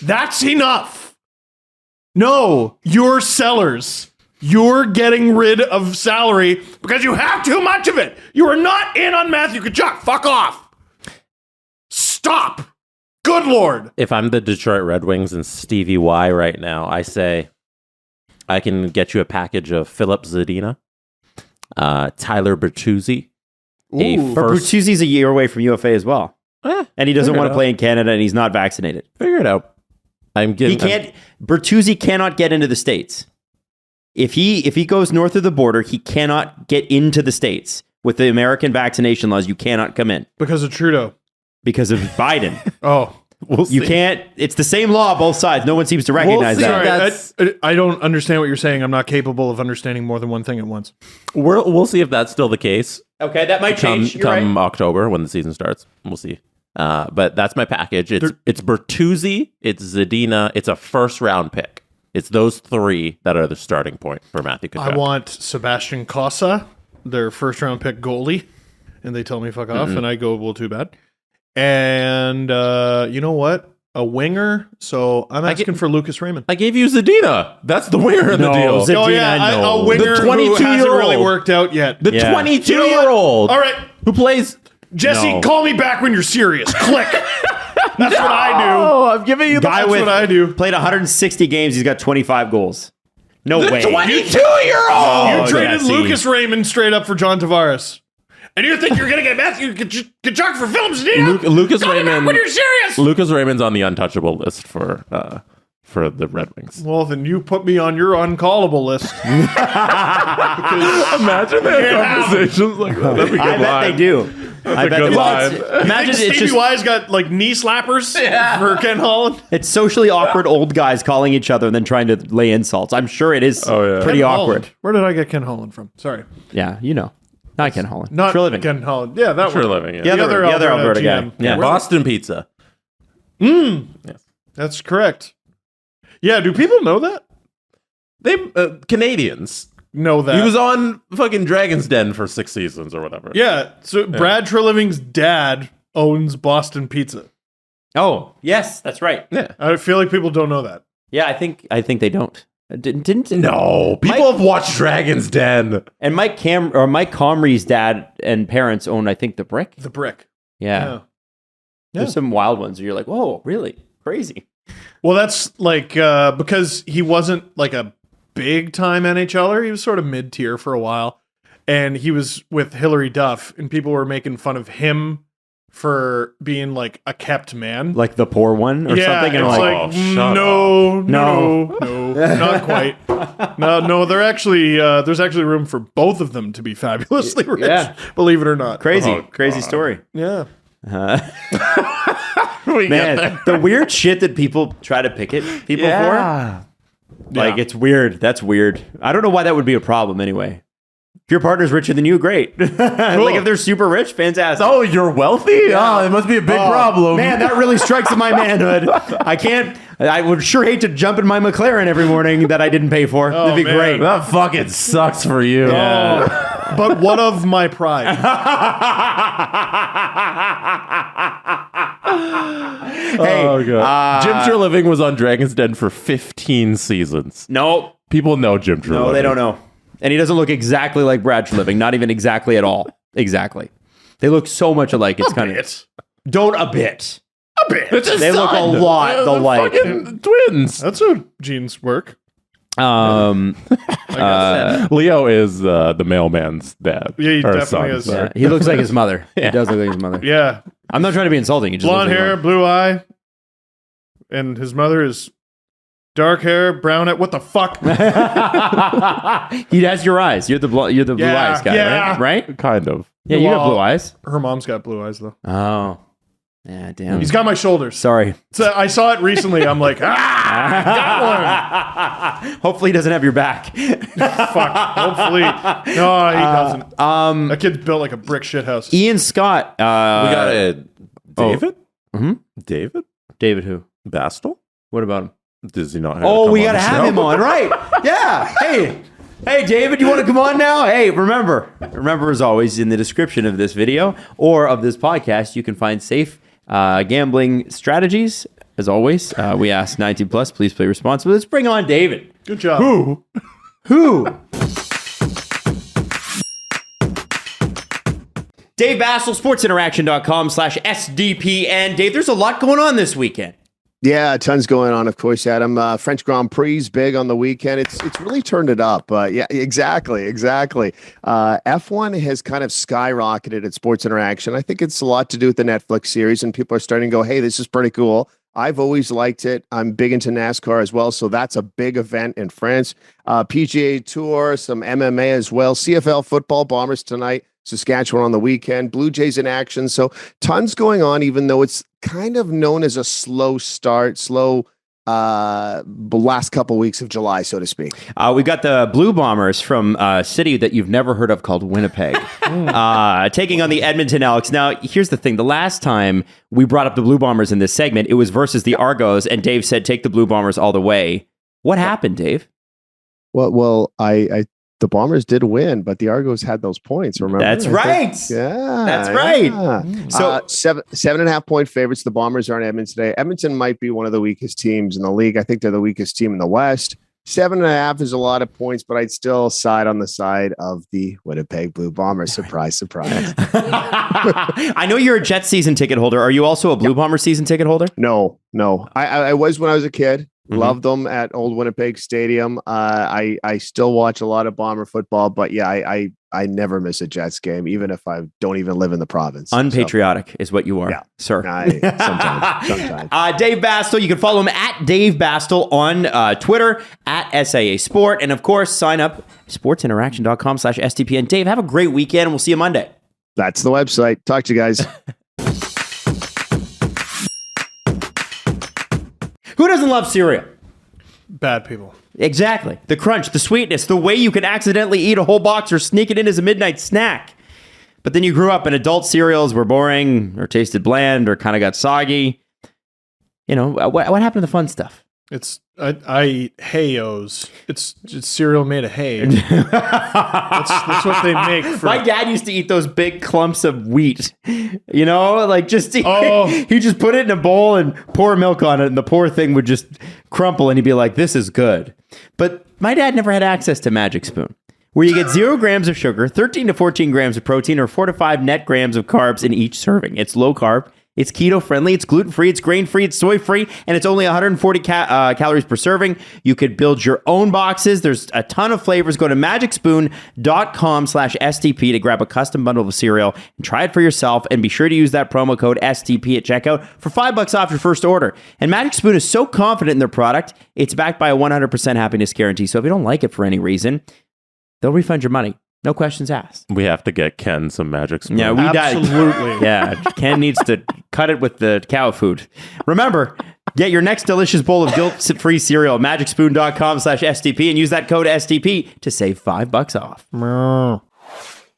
That's enough. No, you're sellers. You're getting rid of salary because you have too much of it. You are not in on Matthew Tkachuk. Fuck off. Stop. Good Lord. If I'm the Detroit Red Wings and Stevie Y right now, I say I can get you a package of Philip Zadina, Tyler Bertuzzi. But Bertuzzi's a year away from UFA as well. And he doesn't want to play in Canada and he's not vaccinated. Figure it out. Bertuzzi cannot get into the States. If he goes north of the border, he cannot get into the States. With the American vaccination laws, you cannot come in. Because of Trudeau. Because of Biden. Oh. We'll see. You can't. It's the same law, both sides. No one seems to recognize that. Sorry, I don't understand what you're saying. I'm not capable of understanding more than one thing at once. We'll see if that's still the case. Okay, that might change. Come October when the season starts. We'll see. But that's my package. It's Bertuzzi, it's Zadina, it's a first round pick. It's those three that are the starting point for Matthew Tkachuk. I want Sebastian Cossa, their first round pick goalie, and they tell me fuck off, and I go, well, too bad. And you know what? A winger. So I'm asking for Lucas Raymond. I gave you Zadina. That's the winger in the deal. Zadina, Oh yeah, no. a winger The who hasn't 22-year-old. really worked out yet. The Yeah. 22-year-old. All right, Who plays? Jesse, No. call me back when you're serious. Click. That's what I do. Oh, I'm giving you the Guy That's with what I do. played 160 games. He's got 25 goals. No way. 22-year-old. You traded Jesse. Lucas Raymond straight up for John Tavares. And you think you're going to get Matthew Tkachuk for Philip Zadina? Lucas Call me back Raymond. when you're serious. Lucas Raymond's on the untouchable list for the Red Wings. Well, then you put me on your uncallable list. Imagine they have conversations like that. That'd be good I bet they do. I a bet good they line. Imagine Stevie it's just Y's got like knee slappers for Ken Holland. it's socially awkward old guys calling each other and then trying to lay insults. I'm sure it is pretty Ken awkward. Holland. Where did I get Ken Holland from? Sorry. Yeah, you know. Not Ken Holland. Not True Living. Ken Holland. Yeah, that For a one. living, yeah. The other Alberta guy. GM. Yeah. Boston Pizza. That's correct. Yeah, do people know that? They Canadians. Know that. He was on fucking Dragon's Den for 6 seasons or whatever. Yeah, so Brad Treliving's dad owns Boston Pizza. Oh, yes, that's right. Yeah. I feel like people don't know that. Yeah, I think they don't. Didn't No, people have watched Dragon's Den. And Mike Comrie's dad and parents own, I think, the Brick. The Brick. Yeah. Yeah. There's some wild ones where you're like, whoa, really? Crazy. Well, that's like because he wasn't like a big time NHLer. He was sort of mid tier for a while, and he was with Hillary Duff, and people were making fun of him for being like a kept man, Like the poor one or something. And it's I'm like, shut no, No. not quite. No, they're actually there's actually room for both of them to be fabulously rich. Yeah. Believe it or not. crazy, crazy story. Yeah. Man, the weird shit that people try to picket people for. Like, it's weird. That's weird. I don't know why that would be a problem anyway. If your partner's richer than you, great. Like, if they're super rich, fantastic. Oh, you're wealthy? Oh, it must be a big problem. Man, that really strikes at my manhood. I would sure hate to jump in my McLaren every morning that I didn't pay for. That'd be man. great. That fucking sucks for you. But what of my pride? Hey, Oh, God. Jim Treliving was on Dragon's Den for 15 seasons. no, People know Jim Treliving. no, they don't know. And he doesn't look exactly like Brad Treliving. Not even exactly at all. Exactly. They look so much alike. It's kind of... Don't a bit. A bit. It's his They look a son. lot They're alike. fucking twins. That's how genes work. Um, Leo is the mailman's dad. Yeah, he Or definitely son, is. sorry. he looks like his mother. He does look like his mother. Yeah. I'm not trying to be insulting. He just Blonde looks like hair, his blue eye. And his mother is dark hair, brown hair. What the fuck? mother. He has your eyes. You're the blue Yeah, eyes guy, yeah. right? Kind of. Yeah, you got Well, blue eyes. Her mom's got blue eyes, though. Oh. Yeah, damn. He's got my shoulders. Sorry. So I saw it recently. I'm like, got Hopefully he doesn't have your back. one. Fuck. Hopefully. No, he doesn't. That kid's built like a brick shit house. Ian Scott. We got a David? David? David who? Bastel? What about him? Does he not have Oh, to we come got to the have show? him on, right? Yeah. Hey, David, you want to come on now? Hey, remember, as always, in the description of this video or of this podcast, you can find safe gambling strategies. As always, we ask 19 plus, please play responsibly. Let's bring on David. Good job. Who? Dave Bassel, sportsinteraction.com/SDP. And Dave, there's a lot going on this weekend. Yeah, tons going on, of course, Adam. French Grand Prix is big on the weekend. It's really turned it up. Yeah, exactly. F1 has kind of skyrocketed at Sports Interaction. I think it's a lot to do with the Netflix series, and people are starting to go, hey, this is pretty cool. I've always liked it. I'm big into NASCAR as well, so that's a big event in France. PGA Tour, some MMA as well. CFL football, Bombers tonight. Saskatchewan on the weekend, Blue Jays in action. So tons going on, even though it's kind of known as a slow last couple weeks of July, so to speak. We got the Blue Bombers from a city that you've never heard of called Winnipeg, taking on the Edmonton Elks. Now, here's the thing. The last time we brought up the Blue Bombers in this segment, it was versus the Argos, and Dave said, take the Blue Bombers all the way. What happened, Dave? Well, the Bombers did win, but the Argos had those points. Remember? That's right. That's right. Yeah. So 7.5 point favorites. The Bombers are in Edmonton today. Edmonton might be one of the weakest teams in the league. I think they're the weakest team in the West. 7.5 is a lot of points, but I'd still side on the side of the Winnipeg Blue Bombers. Surprise, surprise. I know you're a Jets season ticket holder. Are you also a Blue Bomber season ticket holder? No. I was when I was a kid. Loved them at Old Winnipeg Stadium. I still watch a lot of Bomber football, but yeah, I never miss a Jets game, even if I don't even live in the province. Unpatriotic is what you are, sir. Sometimes. Dave Bastel, you can follow him at Dave Bastel on Twitter, at SAA Sport, and of course, sign up sportsinteraction.com/STP. And Dave, have a great weekend, and we'll see you Monday. That's the website. Talk to you guys. Who doesn't love cereal? Bad people. Exactly. The crunch, the sweetness, the way you can accidentally eat a whole box or sneak it in as a midnight snack. But then you grew up and adult cereals were boring or tasted bland or kind of got soggy. You know, what happened to the fun stuff? I eat Hayos. It's cereal made of hay. that's what they make. My dad used to eat those big clumps of wheat. You know, like he just put it in a bowl and pour milk on it, and the poor thing would just crumple, and he'd be like, "This is good." But my dad never had access to Magic Spoon, where you get 0 grams of sugar, 13 to 14 grams of protein, or 4 to 5 net grams of carbs in each serving. It's low carb. It's keto friendly, it's gluten free, it's grain free, it's soy free, and it's only 140 calories per serving. You could build your own boxes. There's a ton of flavors. Go to magicspoon.com/STP to grab a custom bundle of cereal and try it for yourself. And be sure to use that promo code STP at checkout for $5 off your first order. And Magic Spoon is so confident in their product, it's backed by a 100% happiness guarantee. So if you don't like it for any reason, they'll refund your money. No questions asked. We have to get Ken some Magic Spoon. Yeah, Absolutely. Yeah, Ken needs to cut it with the cow food. Remember, get your next delicious bowl of guilt-free cereal at magicspoon.com/STP and use that code STP to save $5 off. Now,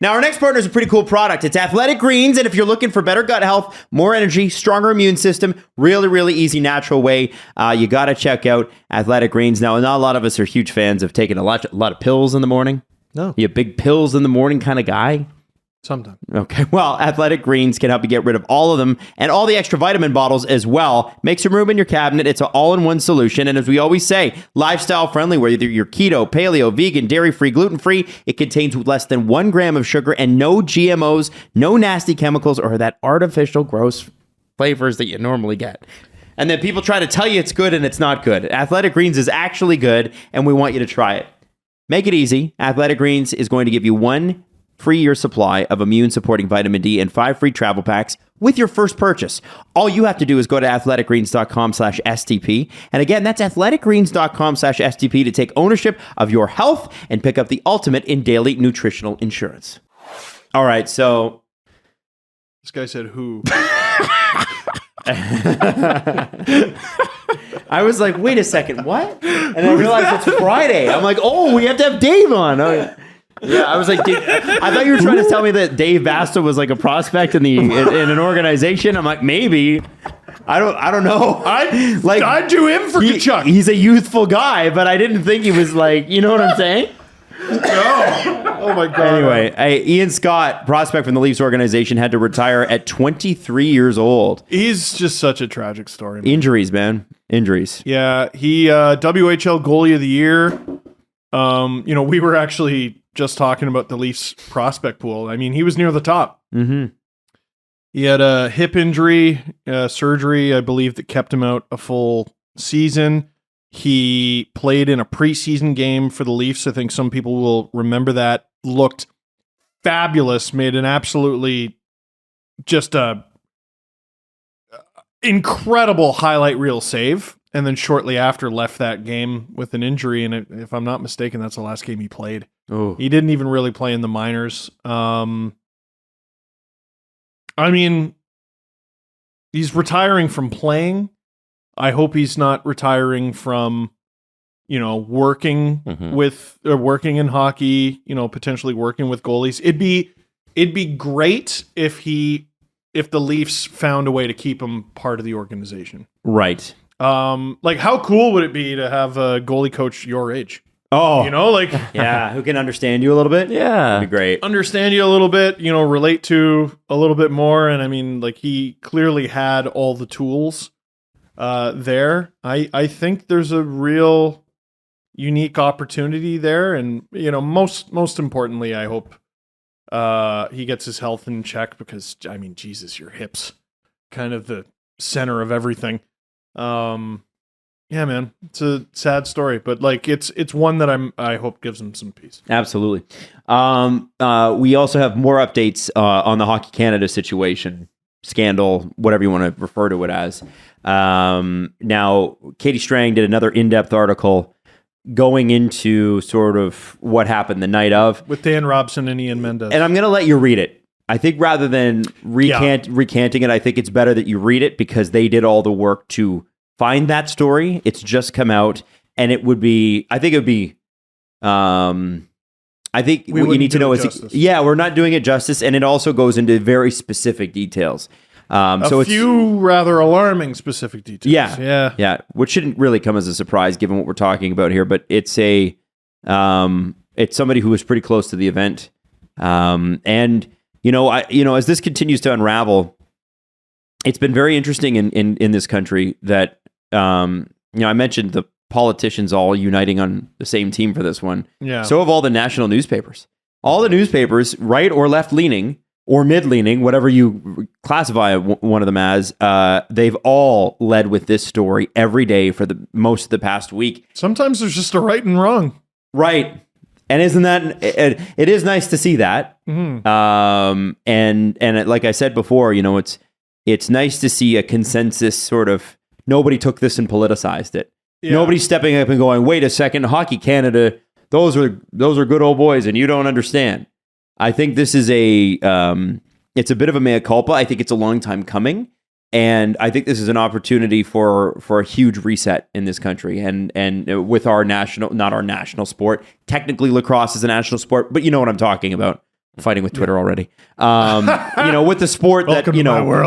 our next partner is a pretty cool product. It's Athletic Greens, and if you're looking for better gut health, more energy, stronger immune system, really, really easy, natural way, you got to check out Athletic Greens. Now, not a lot of us are huge fans of taking a lot of pills in the morning. No. You a big pills in the morning kind of guy? Sometimes. Okay, well, Athletic Greens can help you get rid of all of them and all the extra vitamin bottles as well. Make some room in your cabinet. It's an all-in-one solution. And as we always say, lifestyle friendly, whether you're keto, paleo, vegan, dairy-free, gluten-free. It contains less than 1 gram of sugar and no GMOs, no nasty chemicals, or that artificial gross flavors that you normally get. And then people try to tell you it's good and it's not good. Athletic Greens is actually good, and we want you to try it. Make it easy. Athletic Greens is going to give you 1 free year supply of immune-supporting vitamin D and 5 free travel packs with your first purchase. All you have to do is go to athleticgreens.com/STP. And again, that's athleticgreens.com/STP to take ownership of your health and pick up the ultimate in daily nutritional insurance. All right, so This guy said who? I was like, wait a second, what? And I realized it's Friday. I'm like, oh, we have to have Dave on. Oh, yeah, I was like, I thought you were trying to tell me that Dave Basta was like a prospect in an organization. I'm like, maybe. I don't know. I'd do him for Tkachuk. He's a youthful guy, but I didn't think he was like, you know what I'm saying? No. Oh my god. Anyway, Ian Scott, prospect from the Leafs organization, had to retire at 23 years old. He's just such a tragic story. Man. Injuries, man. Injuries. Yeah, he WHL goalie of the year. We were actually just talking about the Leafs prospect pool. I mean, he was near the top. Mm-hmm. He had a hip injury, surgery, I believe, that kept him out a full season. He played in a preseason game for the Leafs. I think some people will remember that. Looked fabulous. Made an absolutely just a incredible highlight reel save. And then shortly after left that game with an injury. And if I'm not mistaken, that's the last game he played. Oh. He didn't even really play in the minors. I mean, he's retiring from playing. I hope he's not retiring from, working working in hockey, potentially working with goalies. It'd be great if the Leafs found a way to keep him part of the organization. Right. Like how cool would it be to have a goalie coach your age? Oh, Yeah, who can understand you a little bit? Yeah. That'd be great. Understand you a little bit, relate to a little bit more. And I mean, he clearly had all the tools there. I think there's a real unique opportunity there. And, most importantly, I hope he gets his health in check because, I mean, Jesus, your hips kind of the center of everything. Yeah, man, it's a sad story, but it's one that I hope gives him some peace. Absolutely. We also have more updates on the Hockey Canada situation, scandal, whatever you want to refer to it as. Now, Katie Strang did another in-depth article going into sort of what happened the night of with Dan Robson and Ian Mendes. And I'm going to let you read it. I think rather than recanting it, I think it's better that you read it because they did all the work to find that story. It's just come out, and it would be. I think what you need to know is, we're not doing it justice, and it also goes into very specific details. A few rather alarming specific details. Yeah, which shouldn't really come as a surprise given what we're talking about here. But it's it's somebody who was pretty close to the event, and as this continues to unravel, it's been very interesting in this country that. I mentioned the politicians all uniting on the same team for this one. Yeah. So have all the national newspapers. All the newspapers, right or left leaning or mid leaning, whatever you classify one of them as, they've all led with this story every day for most of the past week. Sometimes there's just a right and wrong. Right. And isn't that it is nice to see that. Mm-hmm. And like I said before, it's nice to see a consensus sort of. Nobody took this and politicized it. Yeah. Nobody's stepping up and going, wait a second, Hockey Canada, those are good old boys and you don't understand. I think this is it's a bit of a mea culpa. I think it's a long time coming. And I think this is an opportunity for a huge reset in this country. And with our not our national sport, technically lacrosse is a national sport, but you know what I'm talking about. Fighting with Twitter already. With the sport that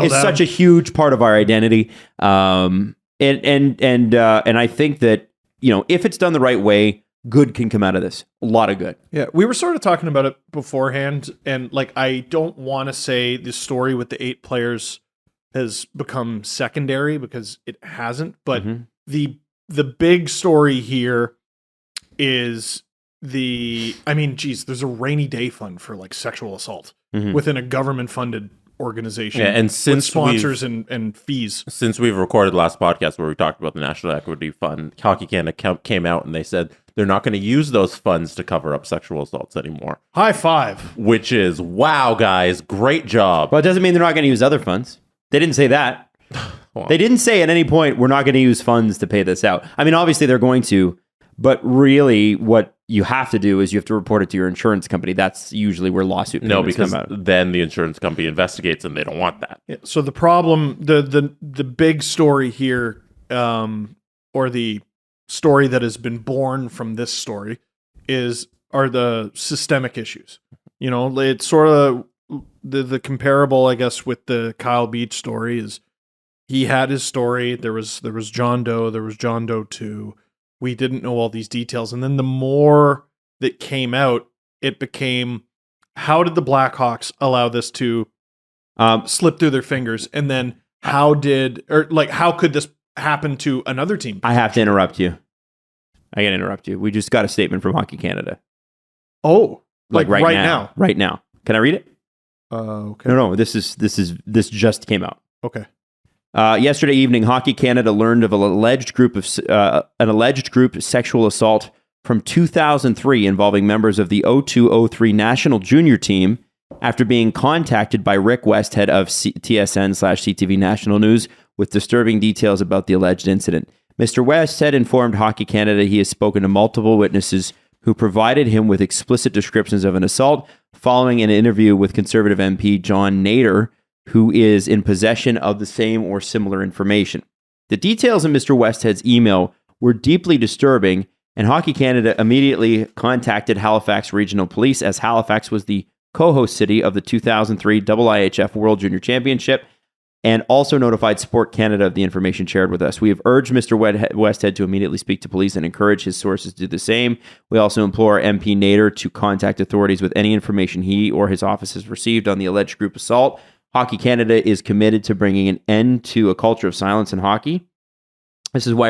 is such a huge part of our identity. And I think that if it's done the right way, good can come out of this. A lot of good. Yeah, we were sort of talking about it beforehand, and I don't want to say the story with the 8 players has become secondary because it hasn't. But the big story here is. There's a rainy day fund for sexual assault within a government funded organization. Yeah, and since sponsors and fees. Since we've recorded the last podcast where we talked about the National Equity Fund, Hockey Canada came out and they said they're not going to use those funds to cover up sexual assaults anymore. High five. Which is, wow, guys, great job. Well, it doesn't mean they're not going to use other funds. They didn't say that. They didn't say at any point, we're not going to use funds to pay this out. I mean, obviously they're going to. But really, what you have to do is you have to report it to your insurance company. That's usually where lawsuit payments because come out. then the insurance company investigates and they don't want that. Yeah, so the problem, the big story here, or the story that has been born from this story, are the systemic issues. You know, it's sort of the comparable, I guess, with the Kyle Beach story is he had his story. There was John Doe. There was John Doe 2. We didn't know all these details. And then the more that came out, it became, how did the Blackhawks allow this to slip through their fingers? And then how could this happen to another team? I have to interrupt you. I got to interrupt you. We just got a statement from Hockey Canada. Oh, right now. Right now. Can I read it? Okay. No. This just came out. Okay. Yesterday evening, Hockey Canada learned of an alleged group sexual assault from 2003 involving members of the 02-03 national junior team after being contacted by Rick Westhead of TSN/CTV National News with disturbing details about the alleged incident. Mr. Westhead informed Hockey Canada he has spoken to multiple witnesses who provided him with explicit descriptions of an assault following an interview with Conservative MP John Nader, who is in possession of the same or similar information. The details in Mr. Westhead's email were deeply disturbing, and Hockey Canada immediately contacted Halifax Regional Police, as Halifax was the co-host city of the 2003 IIHF World Junior Championship, and also notified Sport Canada of the information shared with us. We have urged Mr. Westhead to immediately speak to police and encourage his sources to do the same. We also implore MP Nader to contact authorities with any information he or his office has received on the alleged group assault. Hockey Canada is committed to bringing an end to a culture of silence in hockey. This is why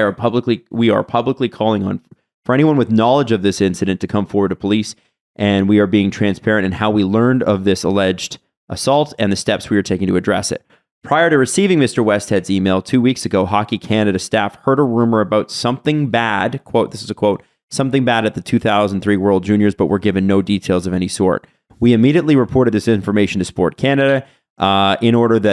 we are publicly calling on for anyone with knowledge of this incident to come forward to police, and we are being transparent in how we learned of this alleged assault and the steps we are taking to address it. Prior to receiving Mr. Westhead's email 2 weeks ago, Hockey Canada staff heard a rumor about something bad, quote, this is a quote, something bad at the 2003 World Juniors, but were given no details of any sort. We immediately reported this information to Sport Canada. In order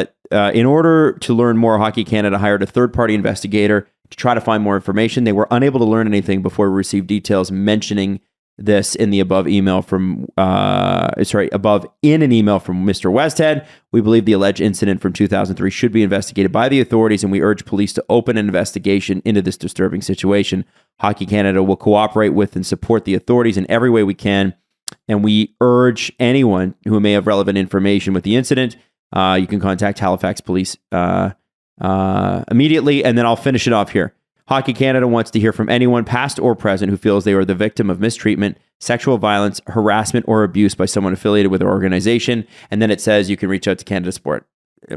to learn more, Hockey Canada hired a third-party investigator to try to find more information. They were unable to learn anything before we received details mentioning this in the above email from in an email from Mr. Westhead. We believe the alleged incident from 2003 should be investigated by the authorities, and we urge police to open an investigation into this disturbing situation. Hockey Canada will cooperate with and support the authorities in every way we can, and we urge anyone who may have relevant information with the incident. You can contact Halifax Police immediately, and then I'll finish it off here. Hockey Canada wants to hear from anyone, past or present, who feels they were the victim of mistreatment, sexual violence, harassment, or abuse by someone affiliated with their organization. And then it says you can reach out to Canada Sport,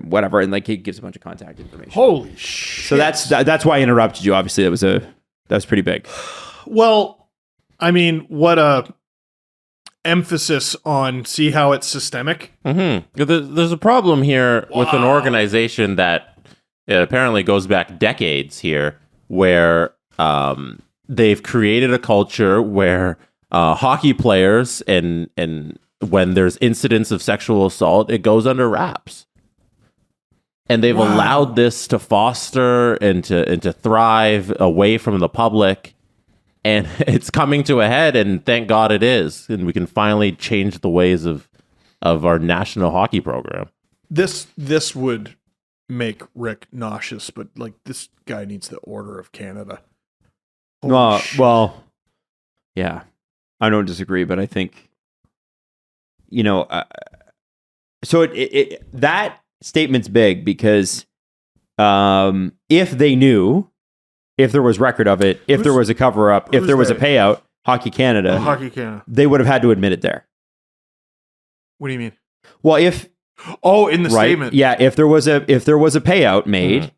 whatever, and like it gives a bunch of contact information. Holy shit! So that's why I interrupted you. Obviously, that was pretty big. Well, I mean, what a emphasis on see how it's systemic. Mm-hmm. There's a problem here with an organization that apparently goes back decades here, where they've created a culture where hockey players and when there's incidents of sexual assault, it goes under wraps. And they've allowed this to foster and to thrive away from the public. And it's coming to a head, and thank God it is. And we can finally change the ways of our national hockey program. This would make Rick nauseous, but like this guy needs the Order of Canada. Well, yeah, I don't disagree, but I think, so that statement's big because if they knew, if there was record of it, if there was a cover up, if there was a payout, Hockey Canada, they would have had to admit it there. What do you mean? Well, in the statement. Yeah, if there was a payout made,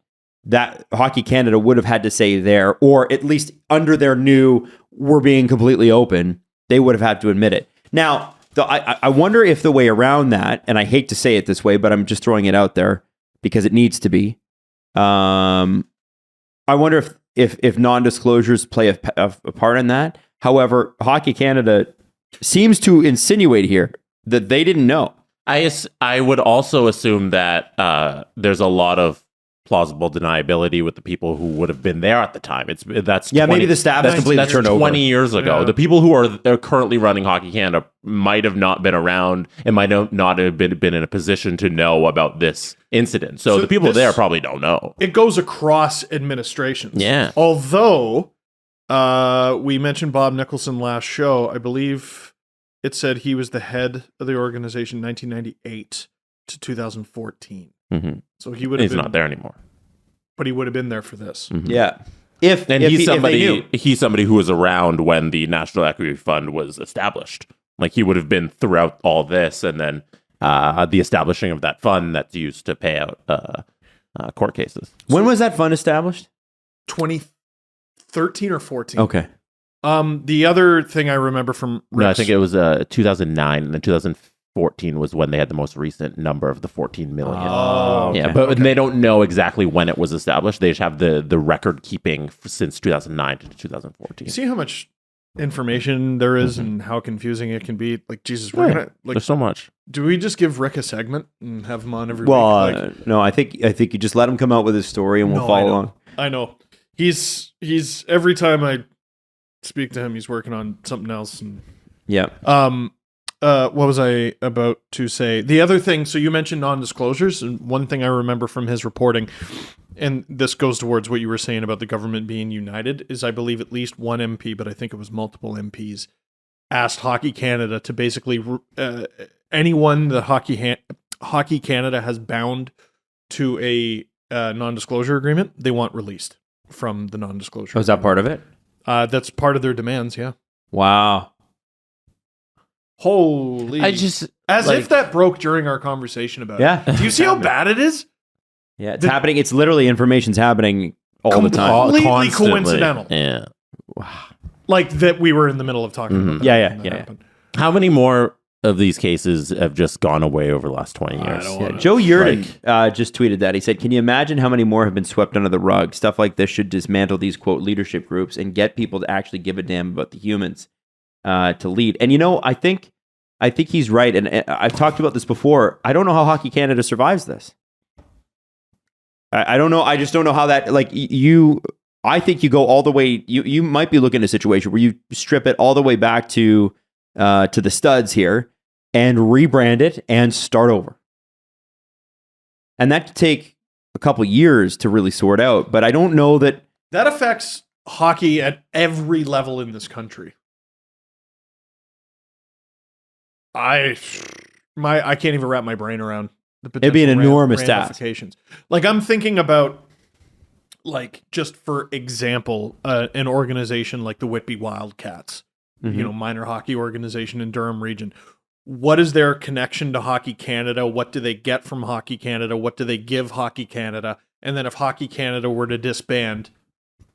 that Hockey Canada would have had to say there, or at least under their new we're being completely open, they would have had to admit it. Now, I wonder if the way around that, and I hate to say it this way, but I'm just throwing it out there because it needs to be. I wonder if non-disclosures play a part in that. However, Hockey Canada seems to insinuate here that they didn't know. I would also assume that there's a lot of plausible deniability with the people who would have been there at the time. Maybe the staff is completely that's turned over 20 years ago. Yeah. The people who are currently running Hockey Canada might have not been around and might not have been in a position to know about this incident. So the people there probably don't know. It goes across administrations. Yeah. Although we mentioned Bob Nicholson last show, I believe it said he was the head of the organization 1998 to 2014. Mm-hmm. So he would have He's been not there anymore. but he would have been there for this. Mm-hmm. Yeah. He's if they knew. somebody who was around when the National Equity Fund was established. Like he would have been throughout all this, and then the establishing of that fund that's used to pay out court cases. When was that fund established? 2013 or 14. Okay. The other thing I remember from Rick's, No, I think it was 2009, and then 2014 was when they had the most recent number of the 14 million. Oh, Yeah, okay. but they don't know exactly when it was established. They just have the record keeping since 2009 to 2014. see how much information there is and how confusing it can be. Like, Jesus, we're gonna There's so much. do we just give Rick a segment and have him on every Well, week? Like, no, I think you just let him come out with his story and we'll No, I follow know. along. I know he's every time I speak to him, he's working on something else. And Yeah. what was I about to say? The other thing. So you mentioned non-disclosures, and one thing I remember from his reporting, and this goes towards what you were saying about the government being united, is I believe at least one MP, but I think it was multiple MPs, asked Hockey Canada to basically anyone that Hockey Canada has bound to a non-disclosure agreement, they want released from the non-disclosure. Was that part of it? That's part of their demands. Yeah. Wow. Holy! As if that broke during our conversation about Yeah. it. Do you see how bad it is? Yeah, it's happening. It's literally information's happening all the time. Completely Constantly. coincidental. Yeah. Like that we were in the middle of talking about that. Yeah, when that yeah. happened. How many more of these cases have just gone away over the last 20 years? Yeah, Joe Yurden just tweeted that. He said, "Can you imagine how many more have been swept under the rug? Stuff like this should dismantle these quote leadership groups and get people to actually give a damn about the humans to lead." And I think he's right. And I've talked about this before. I don't know how Hockey Canada survives this. I don't know. I just don't know how that. Like you, I think you go all the way. You might be looking at a situation where you strip it all the way back to the studs here and rebrand it and start over. And that could take a couple years to really sort out. But I don't know that affects hockey at every level in this country. I can't even wrap my brain around the potential. It'd be an enormous task. ramifications. Like I'm thinking about, like just for example, an organization like the Whitby Wildcats, minor hockey organization in Durham region. What is their connection to Hockey Canada? What do they get from Hockey Canada? What do they give Hockey Canada? And then if Hockey Canada were to disband,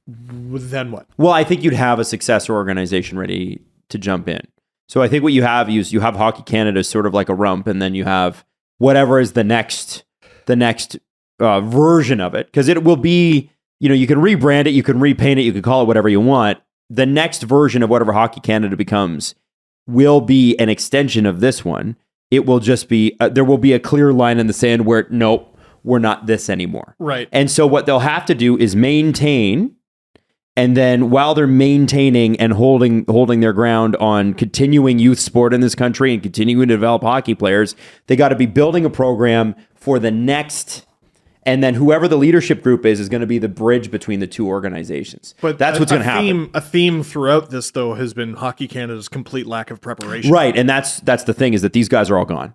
then what? Well, I think you'd have a successor organization ready to jump in. So I think what you have is you have Hockey Canada sort of like a rump, and then you have whatever is the next version of it, because it will be, you can rebrand it, you can repaint it, you can call it whatever you want. The next version of whatever Hockey Canada becomes will be an extension of this one. It will just be there will be a clear line in the sand where nope, we're not this anymore. Right. And so what they'll have to do is maintain. And then while they're maintaining and holding their ground on continuing youth sport in this country and continuing to develop hockey players, they got to be building a program for the next. And then whoever the leadership group is going to be the bridge between the two organizations. But that's what's going to happen. A theme throughout this, though, has been Hockey Canada's complete lack of preparation. Right. And that's the thing, is that these guys are all gone.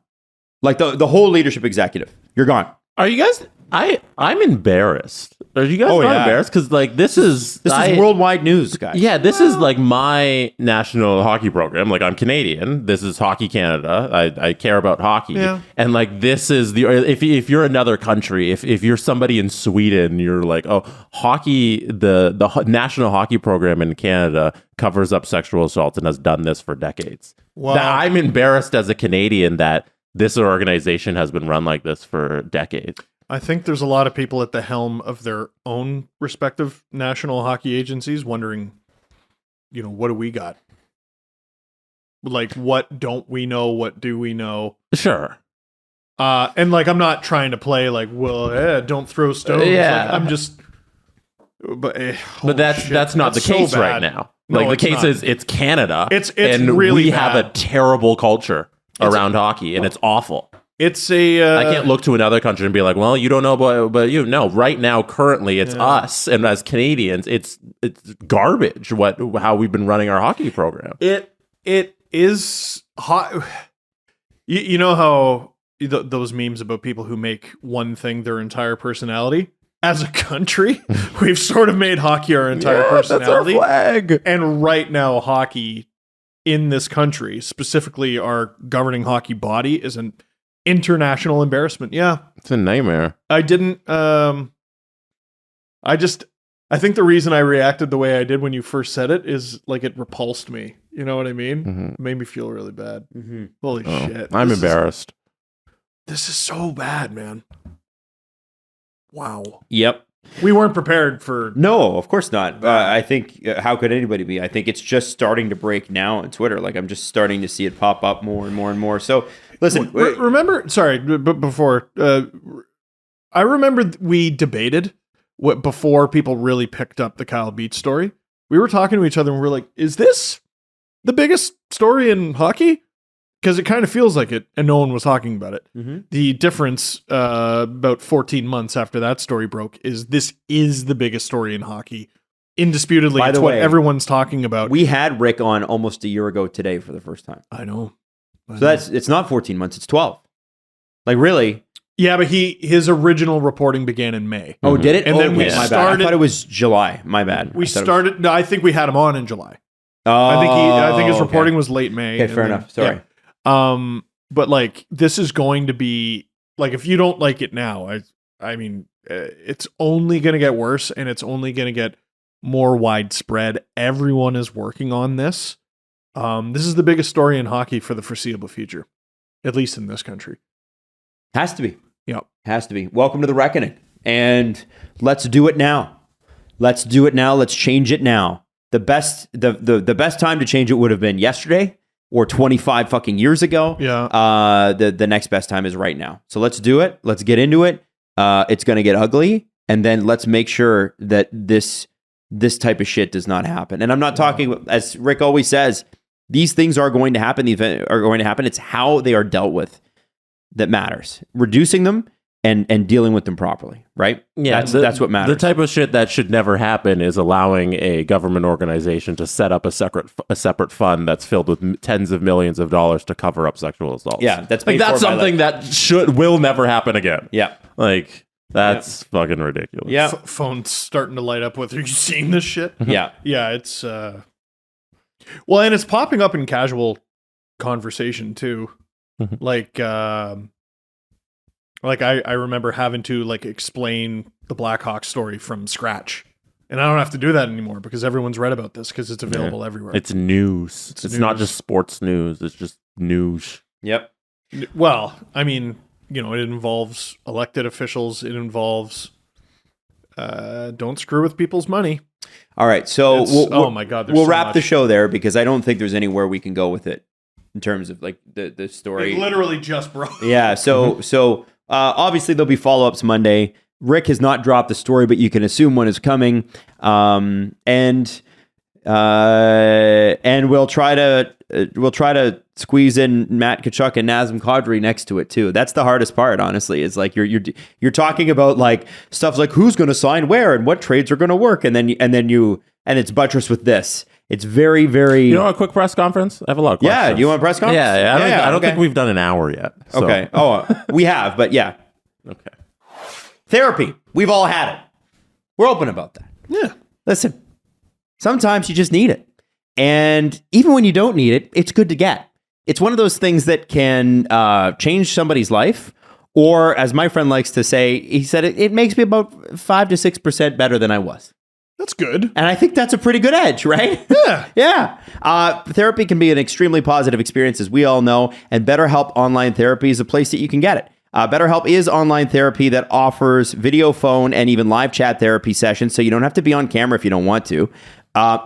Like the whole leadership executive, you're gone. Are you guys? I'm embarrassed. Are you guys not embarrassed? Because this is worldwide news, guys. Yeah, this is like my national hockey program. Like I'm Canadian. This is Hockey Canada. I care about hockey. Yeah. And like this is if you're another country, if you're somebody in Sweden, you're like, oh, hockey. The national hockey program in Canada covers up sexual assault and has done this for decades. Wow. I'm embarrassed as a Canadian that this organization has been run like this for decades. I think there's a lot of people at the helm of their own respective national hockey agencies wondering, what do we got? Like, what don't we know? What do we know? Sure. And like, I'm not trying to play like, well, don't throw stones. Yeah. Like, I'm just. But that's not the case right now. No, Like the it's case not. is it's Canada. It's and really we bad. have a terrible culture around hockey, and it's awful. It's a. I can't look to another country and be like, well, you don't know, but you know, right now, currently, it's us, and as Canadians, it's garbage. How we've been running our hockey program. It is hot. You know how those memes about people who make one thing their entire personality? As a country, we've sort of made hockey our entire personality. That's our flag. And right now, hockey in this country, specifically our governing hockey body, is an international embarrassment. Yeah. It's a nightmare. I didn't. I think the reason I reacted the way I did when you first said it is like it repulsed me. You know what I mean? Mm-hmm. It made me feel really bad. Holy shit. I'm embarrassed. This is so bad, man. Wow. Yep. We weren't prepared for. No, of course not. I think, how could anybody be? I think it's just starting to break now on Twitter. Like, I'm just starting to see it pop up more and more and more. So, listen. Remember, sorry, but before, I remember we debated before people really picked up the Kyle Beach story. We were talking to each other and we were like, is this the biggest story in hockey? Because it kind of feels like it, and no one was talking about it. Mm-hmm. The difference about 14 months after that story broke is this is the biggest story in hockey. Indisputably, By the it's what way, everyone's talking about. We had Rick on almost a year ago today for the first time. I know. So it's not 14 months, it's 12. Like, really? Yeah, but his original reporting began in May. Oh, did it? And then we my bad. I started- thought it was July. My bad. We started. No, I think we had him on in July. Oh, I think his okay. reporting was late May. Okay, and fair then- enough. Sorry. yeah. But like, this is going to be like, if you don't like it now, I mean, it's only going to get worse, and it's only going to get more widespread. Everyone is working on this. This is the biggest story in hockey for the foreseeable future, at least in this country. Has to be. Yep. Has to be. Welcome to the reckoning. And let's do it now. Let's do it now. Let's change it now. The best time to change it would have been yesterday or 25 fucking years ago. Yeah. The next best time is right now. So let's do it. Let's get into it. It's going to get ugly. And then let's make sure that this type of shit does not happen. And I'm not talking, as Rick always says, these things are going to happen. The event are going to happen. It's how they are dealt with that matters. Reducing them and dealing with them properly, right? Yeah, that's what matters. The type of shit that should never happen is allowing a government organization to set up a separate fund that's filled with tens of millions of dollars to cover up sexual assaults. Yeah, that's like paid for that's by, something that will never happen again. Yeah, like that's fucking ridiculous. yeah, Phone's starting to light up with, are you seeing this shit? yeah. Yeah, it's well, and it's popping up in casual conversation too. Like I remember having to like explain the Blackhawks story from scratch, and I don't have to do that anymore because everyone's read about this because it's available everywhere. It's news. It's not just sports news. It's just news. Yep. Well, I mean, you know, it involves elected officials. It involves don't screw with people's money. All right, so oh my God, there's we'll so wrap much. the show there because I don't think there's anywhere we can go with it in terms of like the story. It literally just broke. Yeah, so obviously there'll be follow-ups Monday. Rick has not dropped the story, but you can assume one is coming. And we'll try to squeeze in Matt Tkachuk and Nazem Kadri next to it too. That's the hardest part, honestly. It's like you're talking about like stuff like who's going to sign where and what trades are going to work, and it's buttressed with this. It's very, very. You know, a quick press conference. I have a lot of questions. Yeah, do you want a press conference? Yeah. I don't okay. think we've done an hour yet. So. Okay. Oh, we have, but yeah. Okay. Therapy. We've all had it. We're open about that. Yeah. Listen, sometimes you just need it. And even when you don't need it, it's good to get. It's one of those things that can change somebody's life. Or as my friend likes to say, he said, it makes me about 5 to 6% better than I was. That's good. And I think that's a pretty good edge, right? Yeah. Yeah. Therapy can be an extremely positive experience, as we all know, and BetterHelp Online Therapy is a place that you can get it. BetterHelp is online therapy that offers video, phone, and even live chat therapy sessions, so you don't have to be on camera if you don't want to.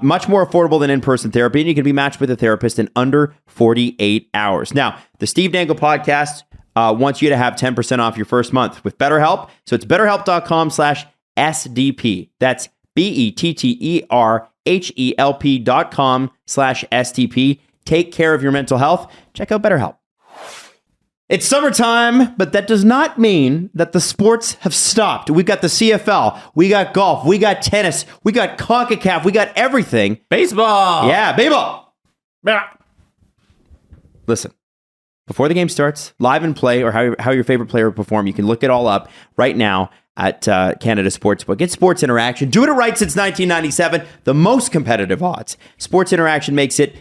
Much more affordable than in-person therapy, and you can be matched with a therapist in under 48 hours. Now, the Steve Dangle Podcast wants you to have 10% off your first month with BetterHelp. So it's betterhelp.com/SDP. That's BetterHelp.com/SDP. Take care of your mental health. Check out BetterHelp. It's summertime, but that does not mean that the sports have stopped. We've got the CFL, we got golf, we got tennis, we got CONCACAF, we got everything. Baseball. Yeah, baseball. Listen, before the game starts, live and play, or how your favorite player will perform, you can look it all up right now at Canada Sportsbook. Get Sports Interaction. Doing it right since 1997. The most competitive odds. Sports Interaction makes it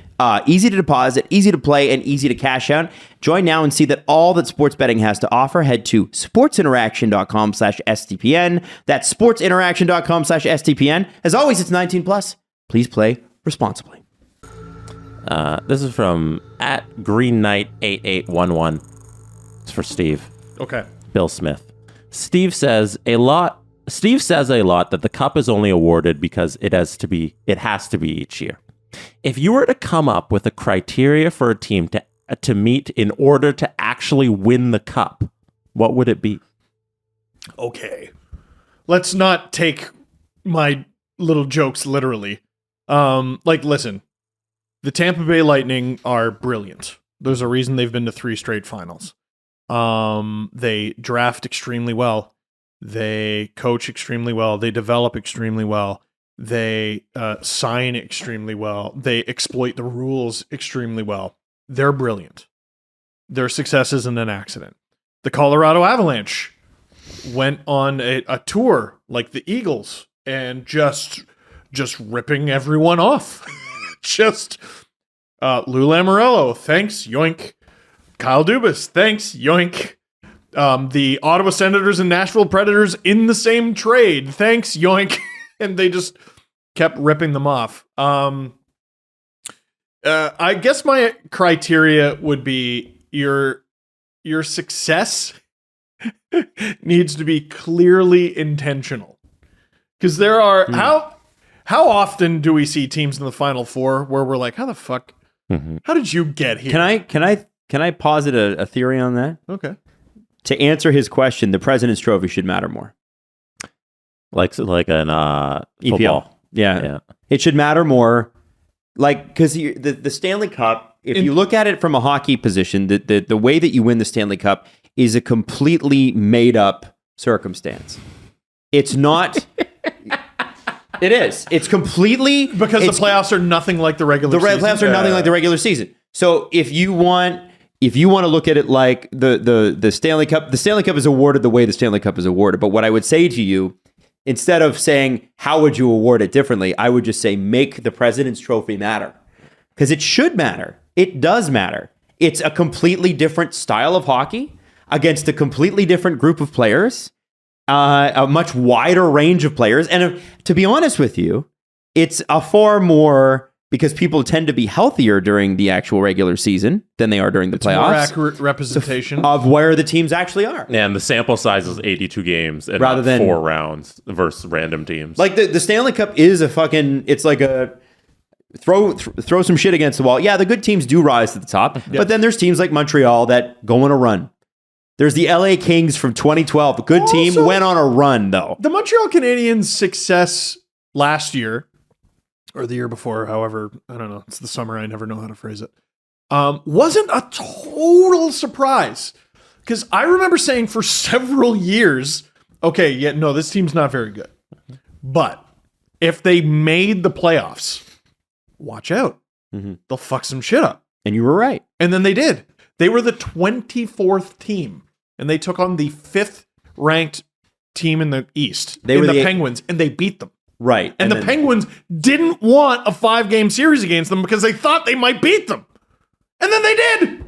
easy to deposit, easy to play, and easy to cash out. Join now and see that all that sports betting has to offer. Head to sportsinteraction.com/STPN. That's sportsinteraction.com/STPN. As always, it's 19 plus. Please play responsibly. This is from @GreenKnight8811. It's for Steve. Okay. Bill Smith. Steve says a lot that the cup is only awarded because it has to be each year. If you were to come up with a criteria for a team to meet in order to actually win the cup, what would it be? Okay. Let's not take my little jokes literally. Listen, the Tampa Bay Lightning are brilliant. There's a reason they've been to 3 straight finals. They draft extremely well. They coach extremely well. They develop extremely well. They sign extremely well. They exploit the rules extremely well. They're brilliant. Their success isn't an accident. The Colorado Avalanche went on a tour like the Eagles and just ripping everyone off. Lou Lamoriello, thanks, yoink. Kyle Dubas, thanks, yoink. The Ottawa Senators and Nashville Predators in the same trade, thanks, yoink. And they just kept ripping them off. I guess my criteria would be your success needs to be clearly intentional. Because there are how often do we see teams in the Final Four where we're like, how the fuck? How did you get here? Can I posit a theory on that? Okay. To answer his question, the President's Trophy should matter more. Like an EPL. football. Yeah. It should matter more. Like, because the Stanley Cup, if you look at it from a hockey position, the way that you win the Stanley Cup is a completely made up circumstance. It's not. It is. It's completely because the playoffs are nothing like the regular season. The playoffs are nothing like the regular season. So if you want to look at it like the Stanley Cup is awarded the way the Stanley Cup is awarded. But what I would say to you, instead of saying how would you award it differently, I would just say make the President's Trophy matter. Because it should matter. It does matter. It's a completely different style of hockey against a completely different group of players. A much wider range of players. And to be honest with you, it's a far more, because people tend to be healthier during the actual regular season than they are during the playoffs. More accurate representation of where the teams actually are. Yeah, and the sample size is 82 games and rather than 4 rounds versus random teams. Like the Stanley Cup is it's like a throw some shit against the wall. Yeah, the good teams do rise to the top, but then there's teams like Montreal that go on a run. There's the LA Kings from 2012. A good team went on a run, though. The Montreal Canadiens' success last year, or the year before, however, I don't know. It's the summer. I never know how to phrase it. Wasn't a total surprise. Because I remember saying for several years, this team's not very good. But if they made the playoffs, watch out. They'll fuck some shit up. And you were right. And then they did. They were the 24th team. And they took on the 5th ranked team in the East. They were the Penguins, and they beat them. Right. And the Penguins didn't want a 5-game series against them because they thought they might beat them. And then they did.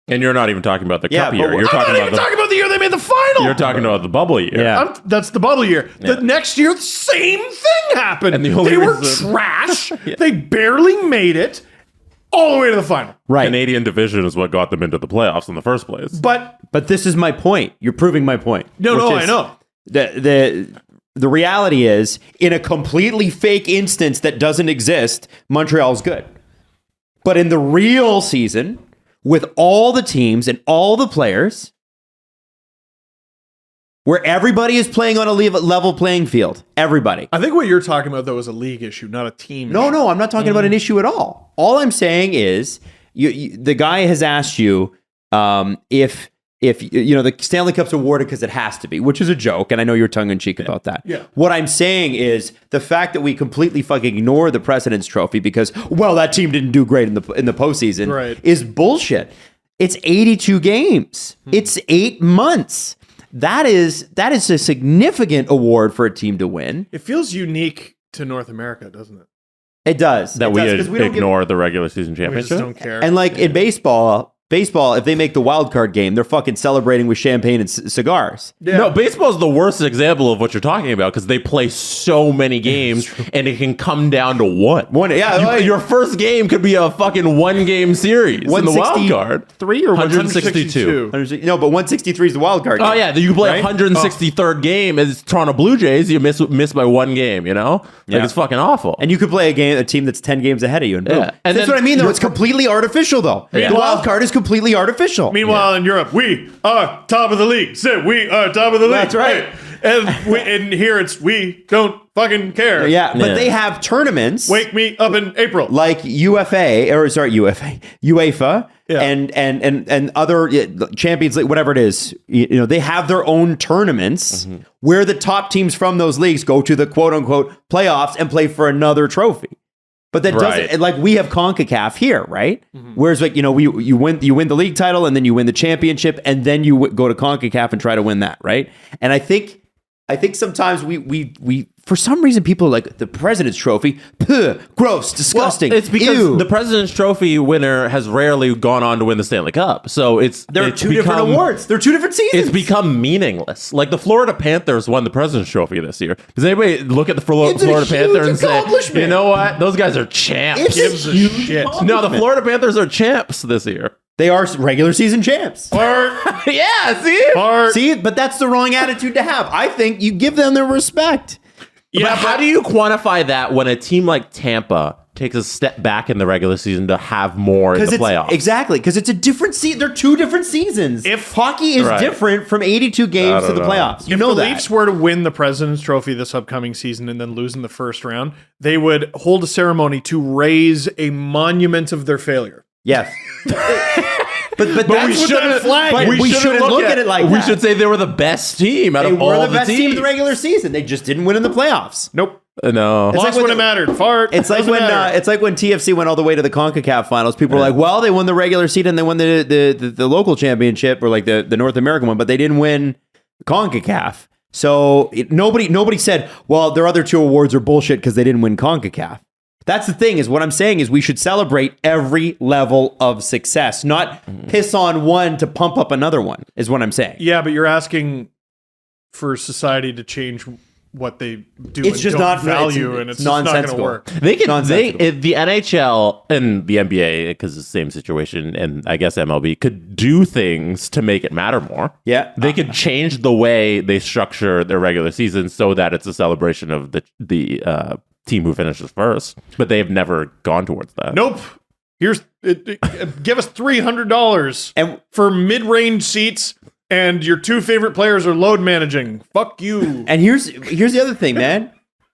And you're not even talking about the cup year. I'm not even talking about the year they made the final. You're talking about the bubble year. Yeah. That's the bubble year. Yeah. The next year, the same thing happened. And they were trash. They barely made it. All the way to the final. Right. Canadian division is what got them into the playoffs in the first place. But this is my point. You're proving my point. No, I know. The reality is, in a completely fake instance that doesn't exist, Montreal's good. But in the real season, with all the teams and all the players, where everybody is playing on a level playing field. Everybody. I think what you're talking about, though, is a league issue, not a team issue. No, I'm not talking about an issue at all. All I'm saying is the guy has asked you if the Stanley Cup's awarded because it has to be, which is a joke, and I know you're tongue-in-cheek about that. Yeah. What I'm saying is the fact that we completely fucking ignore the President's Trophy because, well, that team didn't do great in the postseason is bullshit. It's 82 games. It's 8 months. That is a significant award for a team to win. It feels unique to North America, doesn't it? It does. That we ignore the regular season We championship. just don't care. And like in baseball, if they make the wild card game, they're fucking celebrating with champagne and cigars. Yeah. No, baseball's the worst example of what you're talking about because they play so many games and it can come down to one. Your first game could be a fucking 1-game series in the wild card. 3 or 162. No, but 163 is the wild card game. Oh yeah, you can play right? 163rd game as Toronto Blue Jays. You miss by 1 game. You know, it's fucking awful. And you could play a team that's 10 games ahead of you. And boom. Yeah. And that's then what I mean, though. It's completely artificial, though. Yeah. The wild card is completely artificial. Meanwhile, in Europe, we are top of the league. Say, we are top of the league. That's right. And here it's we don't fucking care. Yeah, but they have tournaments. Wake me up in April. Like UEFA, and other Champions League, whatever it is. They have their own tournaments where the top teams from those leagues go to the quote unquote playoffs and play for another trophy. But that doesn't, like, we have CONCACAF here, right? Whereas, like, you win the league title and then you win the championship and then you go to CONCACAF and try to win that, right? And I think sometimes we for some reason people are like the President's Trophy, gross, disgusting. Well, it's because ew. the President's Trophy winner has rarely gone on to win the Stanley Cup. So There are two different awards. They're 2 different seasons. It's become meaningless. Like the Florida Panthers won the President's Trophy this year. Does anybody look at the Florida Panther and say, you know what? Those guys are champs. Gives a shit. No, the Florida Panthers are champs this year. They are regular season champs. Yeah, see? See, but that's the wrong attitude to have. I think you give them their respect. Yeah, but how do you quantify that when a team like Tampa takes a step back in the regular season to have more in the playoffs? Exactly, because it's a different season. They're 2 different seasons. If hockey is different from 82 games to the playoffs. If the Leafs were to win the President's Trophy this upcoming season and then lose in the first round, they would hold a ceremony to raise a monument of their failure. Yes. But we shouldn't look at it like that. We should say they were the best team out They of all were the the best teams. team in the regular season. They just didn't win in the playoffs. Nope. No. Lost when it mattered. Fart. It's like when TFC went all the way to the CONCACAF finals. People were like, well, they won the regular season and they won the local championship or like the North American one, but they didn't win CONCACAF. So nobody said, well, their other 2 awards are bullshit because they didn't win CONCACAF. That's the thing, is what I'm saying is we should celebrate every level of success, not piss on one to pump up another one, is what I'm saying. Yeah, but you're asking for society to change what they do It's just not value, and it's just not going to work. The NHL and the NBA, because it's the same situation, and I guess MLB could do things to make it matter more. Yeah. They could change the way they structure their regular season so that it's a celebration of the team who finishes first, but they've never gone towards that. Nope. Give us $300 And for mid-range seats, and your 2 favorite players are load managing. Fuck you. And here's the other thing, man.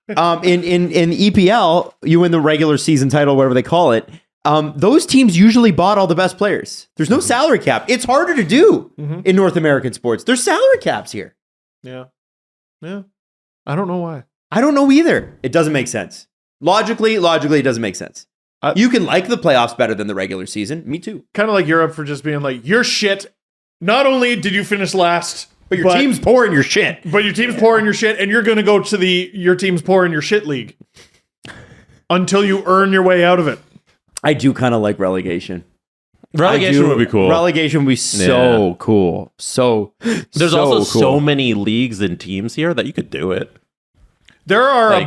In EPL, you win the regular season title, whatever they call it. Those teams usually bought all the best players. There's no salary cap. It's harder to do in North American sports. There's salary caps here. Yeah. I don't know why. I don't know either. It doesn't make sense. Logically, it doesn't make sense. You can like the playoffs better than the regular season. Me too. Kind of like Europe for just being like, you're shit. Not only did you finish last, But your team's pouring your shit. But your team's pouring your shit, and you're going to go to your team's pouring your shit league until you earn your way out of it. I do kind of like relegation. Relegation would be cool. Relegation would be so cool. There's also so many leagues and teams here that you could do it. There are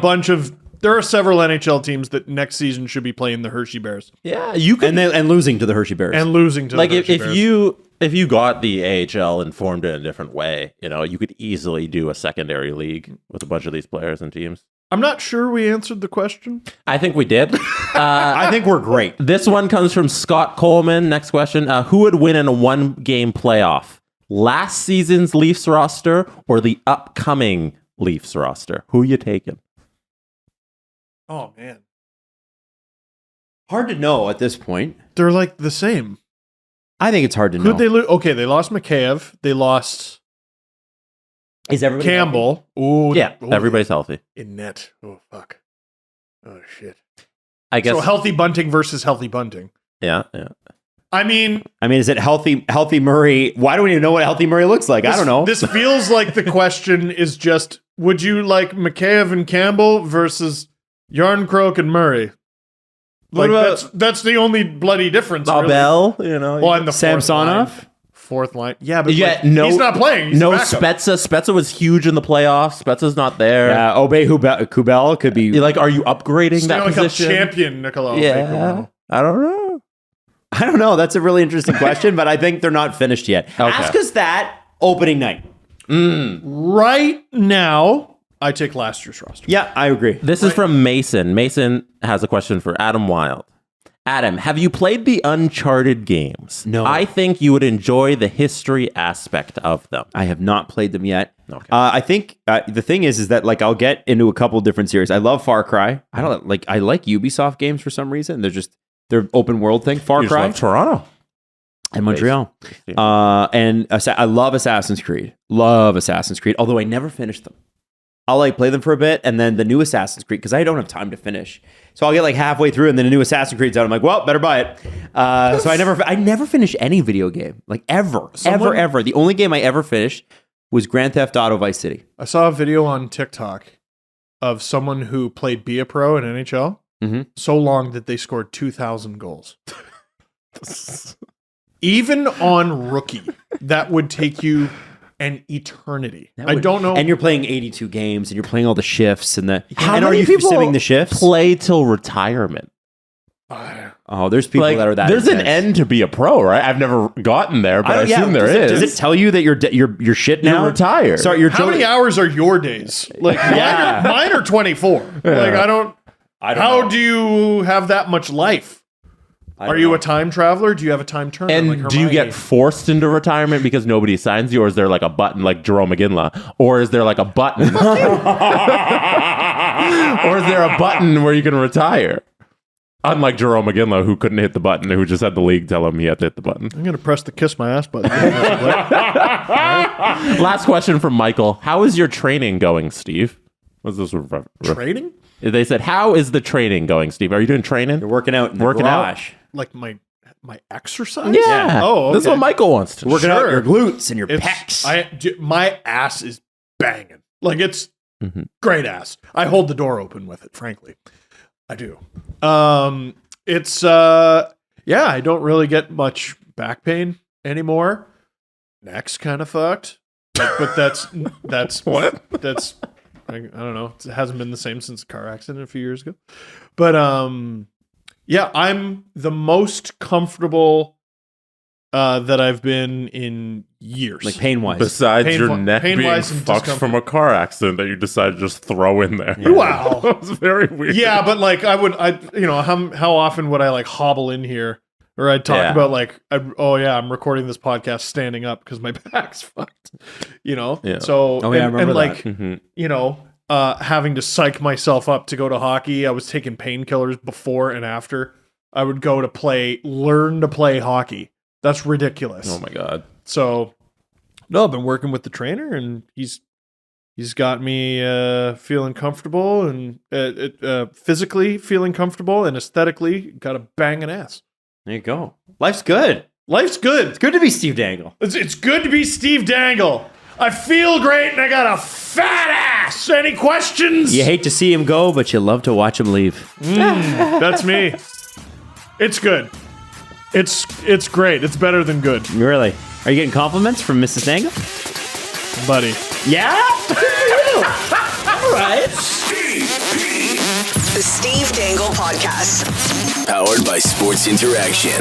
there are several NHL teams that next season should be playing the Hershey Bears. Yeah, you could, and losing to the Hershey Bears. And losing to the Hershey Bears. If you got the AHL and formed it in a different way, you could easily do a secondary league with a bunch of these players and teams. I'm not sure we answered the question. I think we did. I think we're great. This one comes from Scott Coleman. Next question. Who would win in a one-game playoff? Last season's Leafs roster or the upcoming Leafs roster? Who are you taking? Oh, man. Hard to know at this point. They're like the same. I think it's hard to know. Who'd they lose? Okay, they lost Mikheyev. They lost Is everybody Campbell. Ooh, Yeah, everybody's healthy. in net. Oh, fuck. Oh, shit. I guess. So healthy Bunting versus healthy Bunting. Yeah. I mean, is it healthy Murray? Why don't we even know what healthy Murray looks like? I don't know. This feels like the question is just, would you like Mikheyev and Campbell versus Yarncroke and Murray? What Like about- that's the only bloody difference. Really. Bell, you know. Well, and the Samsonov? fourth line. Yeah, but Yeah, like, no- he's not playing. He's no a backup. Spezza. Spezza was huge in the playoffs. Spezza's not there. Yeah, Obey Kubel could be. Like, are you upgrading that Stanley Cup position? champion, Nicola. Yeah. I don't know. I don't know. That's a really interesting question, but I think they're not finished yet. Okay. Ask us that opening night. Right now, I take last year's roster. Yeah, I agree. This is from Mason. Mason has a question for Adam Wilde. Adam, have you played the Uncharted games? No. I think you would enjoy the history aspect of them. I have not played them yet. Okay. I think the thing is that like I'll get into a couple different series. I love Far Cry. I like Ubisoft games for some reason. They're open world thing. Far You just Cry love Toronto. and Montreal. Yeah. And I love Assassin's Creed. Love Assassin's Creed. Although I never finished them. I'll like play them for a bit, and then the new Assassin's Creed, because I don't have time to finish. So I'll get like halfway through, and then a new Assassin's Creed's out. I'm like, well, better buy it. So I never finish any video game, like ever. The only game I ever finished was Grand Theft Auto Vice City. I saw a video on TikTok of someone who played Be a Pro in NHL so long that they scored 2,000 goals. Even on rookie, that would take you an eternity. I don't know. And you're playing 82 games, and you're playing all the shifts, and How and are many you people simming the shifts? play till retirement? Oh, there's people Like, that are that. there's an intense. end to be a pro, right? I've never gotten there, but I assume there is. Does it tell you that you're shit now? You're retired. Sorry, you're How many hours are your days? Like mine are 24. Like I don't how know. do you have that much life? Are you a time traveler? Do you have a time turner? And like do you get Hermione? forced into retirement because nobody assigns you, or is there like a button like Jerome McGinley? Or is there like a button? Or is there a button where you can retire? Unlike Jerome McGinley, who couldn't hit the button, who just had the league tell him he had to hit the button. I'm gonna press the kiss my ass button. Last question from Michael. How is your training going, Steve? What's this? Trading? They said, how is the training going, Steve? Are you doing training? You're working out in the Working out? garage. Like my exercise? Yeah. Oh, okay. That's what Michael wants to do. Working out Sure. your glutes and your It's, pecs. my ass is banging. Like it's great ass. I hold the door open with it, frankly. I do. It's I don't really get much back pain anymore. Neck's kind of fucked. But that's What? That's I don't know. It hasn't been the same since a car accident a few years ago. But I'm the most comfortable that I've been in years. Like pain wise. Besides your Painful- neck being pain-wise and fucked discomfort. from a car accident that you decided to just throw in there. Wow. That was very weird. Yeah, but like how often would I like hobble in here, or I'd talk Yeah. about like I'm recording this podcast standing up because my back's fucked. Yeah. So I remember and that. like Mhm. having to psych myself up to go to hockey. I was taking painkillers before and after. I would go to learn to play hockey. That's ridiculous. Oh my God. So, no, I've been working with the trainer, and he's got me feeling comfortable, and physically feeling comfortable, and aesthetically got a banging ass. There you go. Life's good. Life's good. It's good to be Steve Dangle. It's good to be Steve Dangle. I feel great, and I got a fat ass. Any questions? You hate to see him go, but you love to watch him leave. That's me. It's good. It's great. It's better than good, Really? Are you getting compliments from Mrs. Dangle? buddy. Yeah? All right. The Steve Dangle Podcast. Powered by Sports Interaction,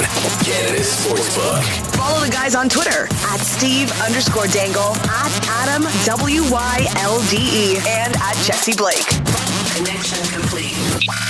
Canada's Sportsbook. Follow the guys on Twitter at Steve_Dangle, at Adam WYLDE, and at Jesse Blake. Connection complete.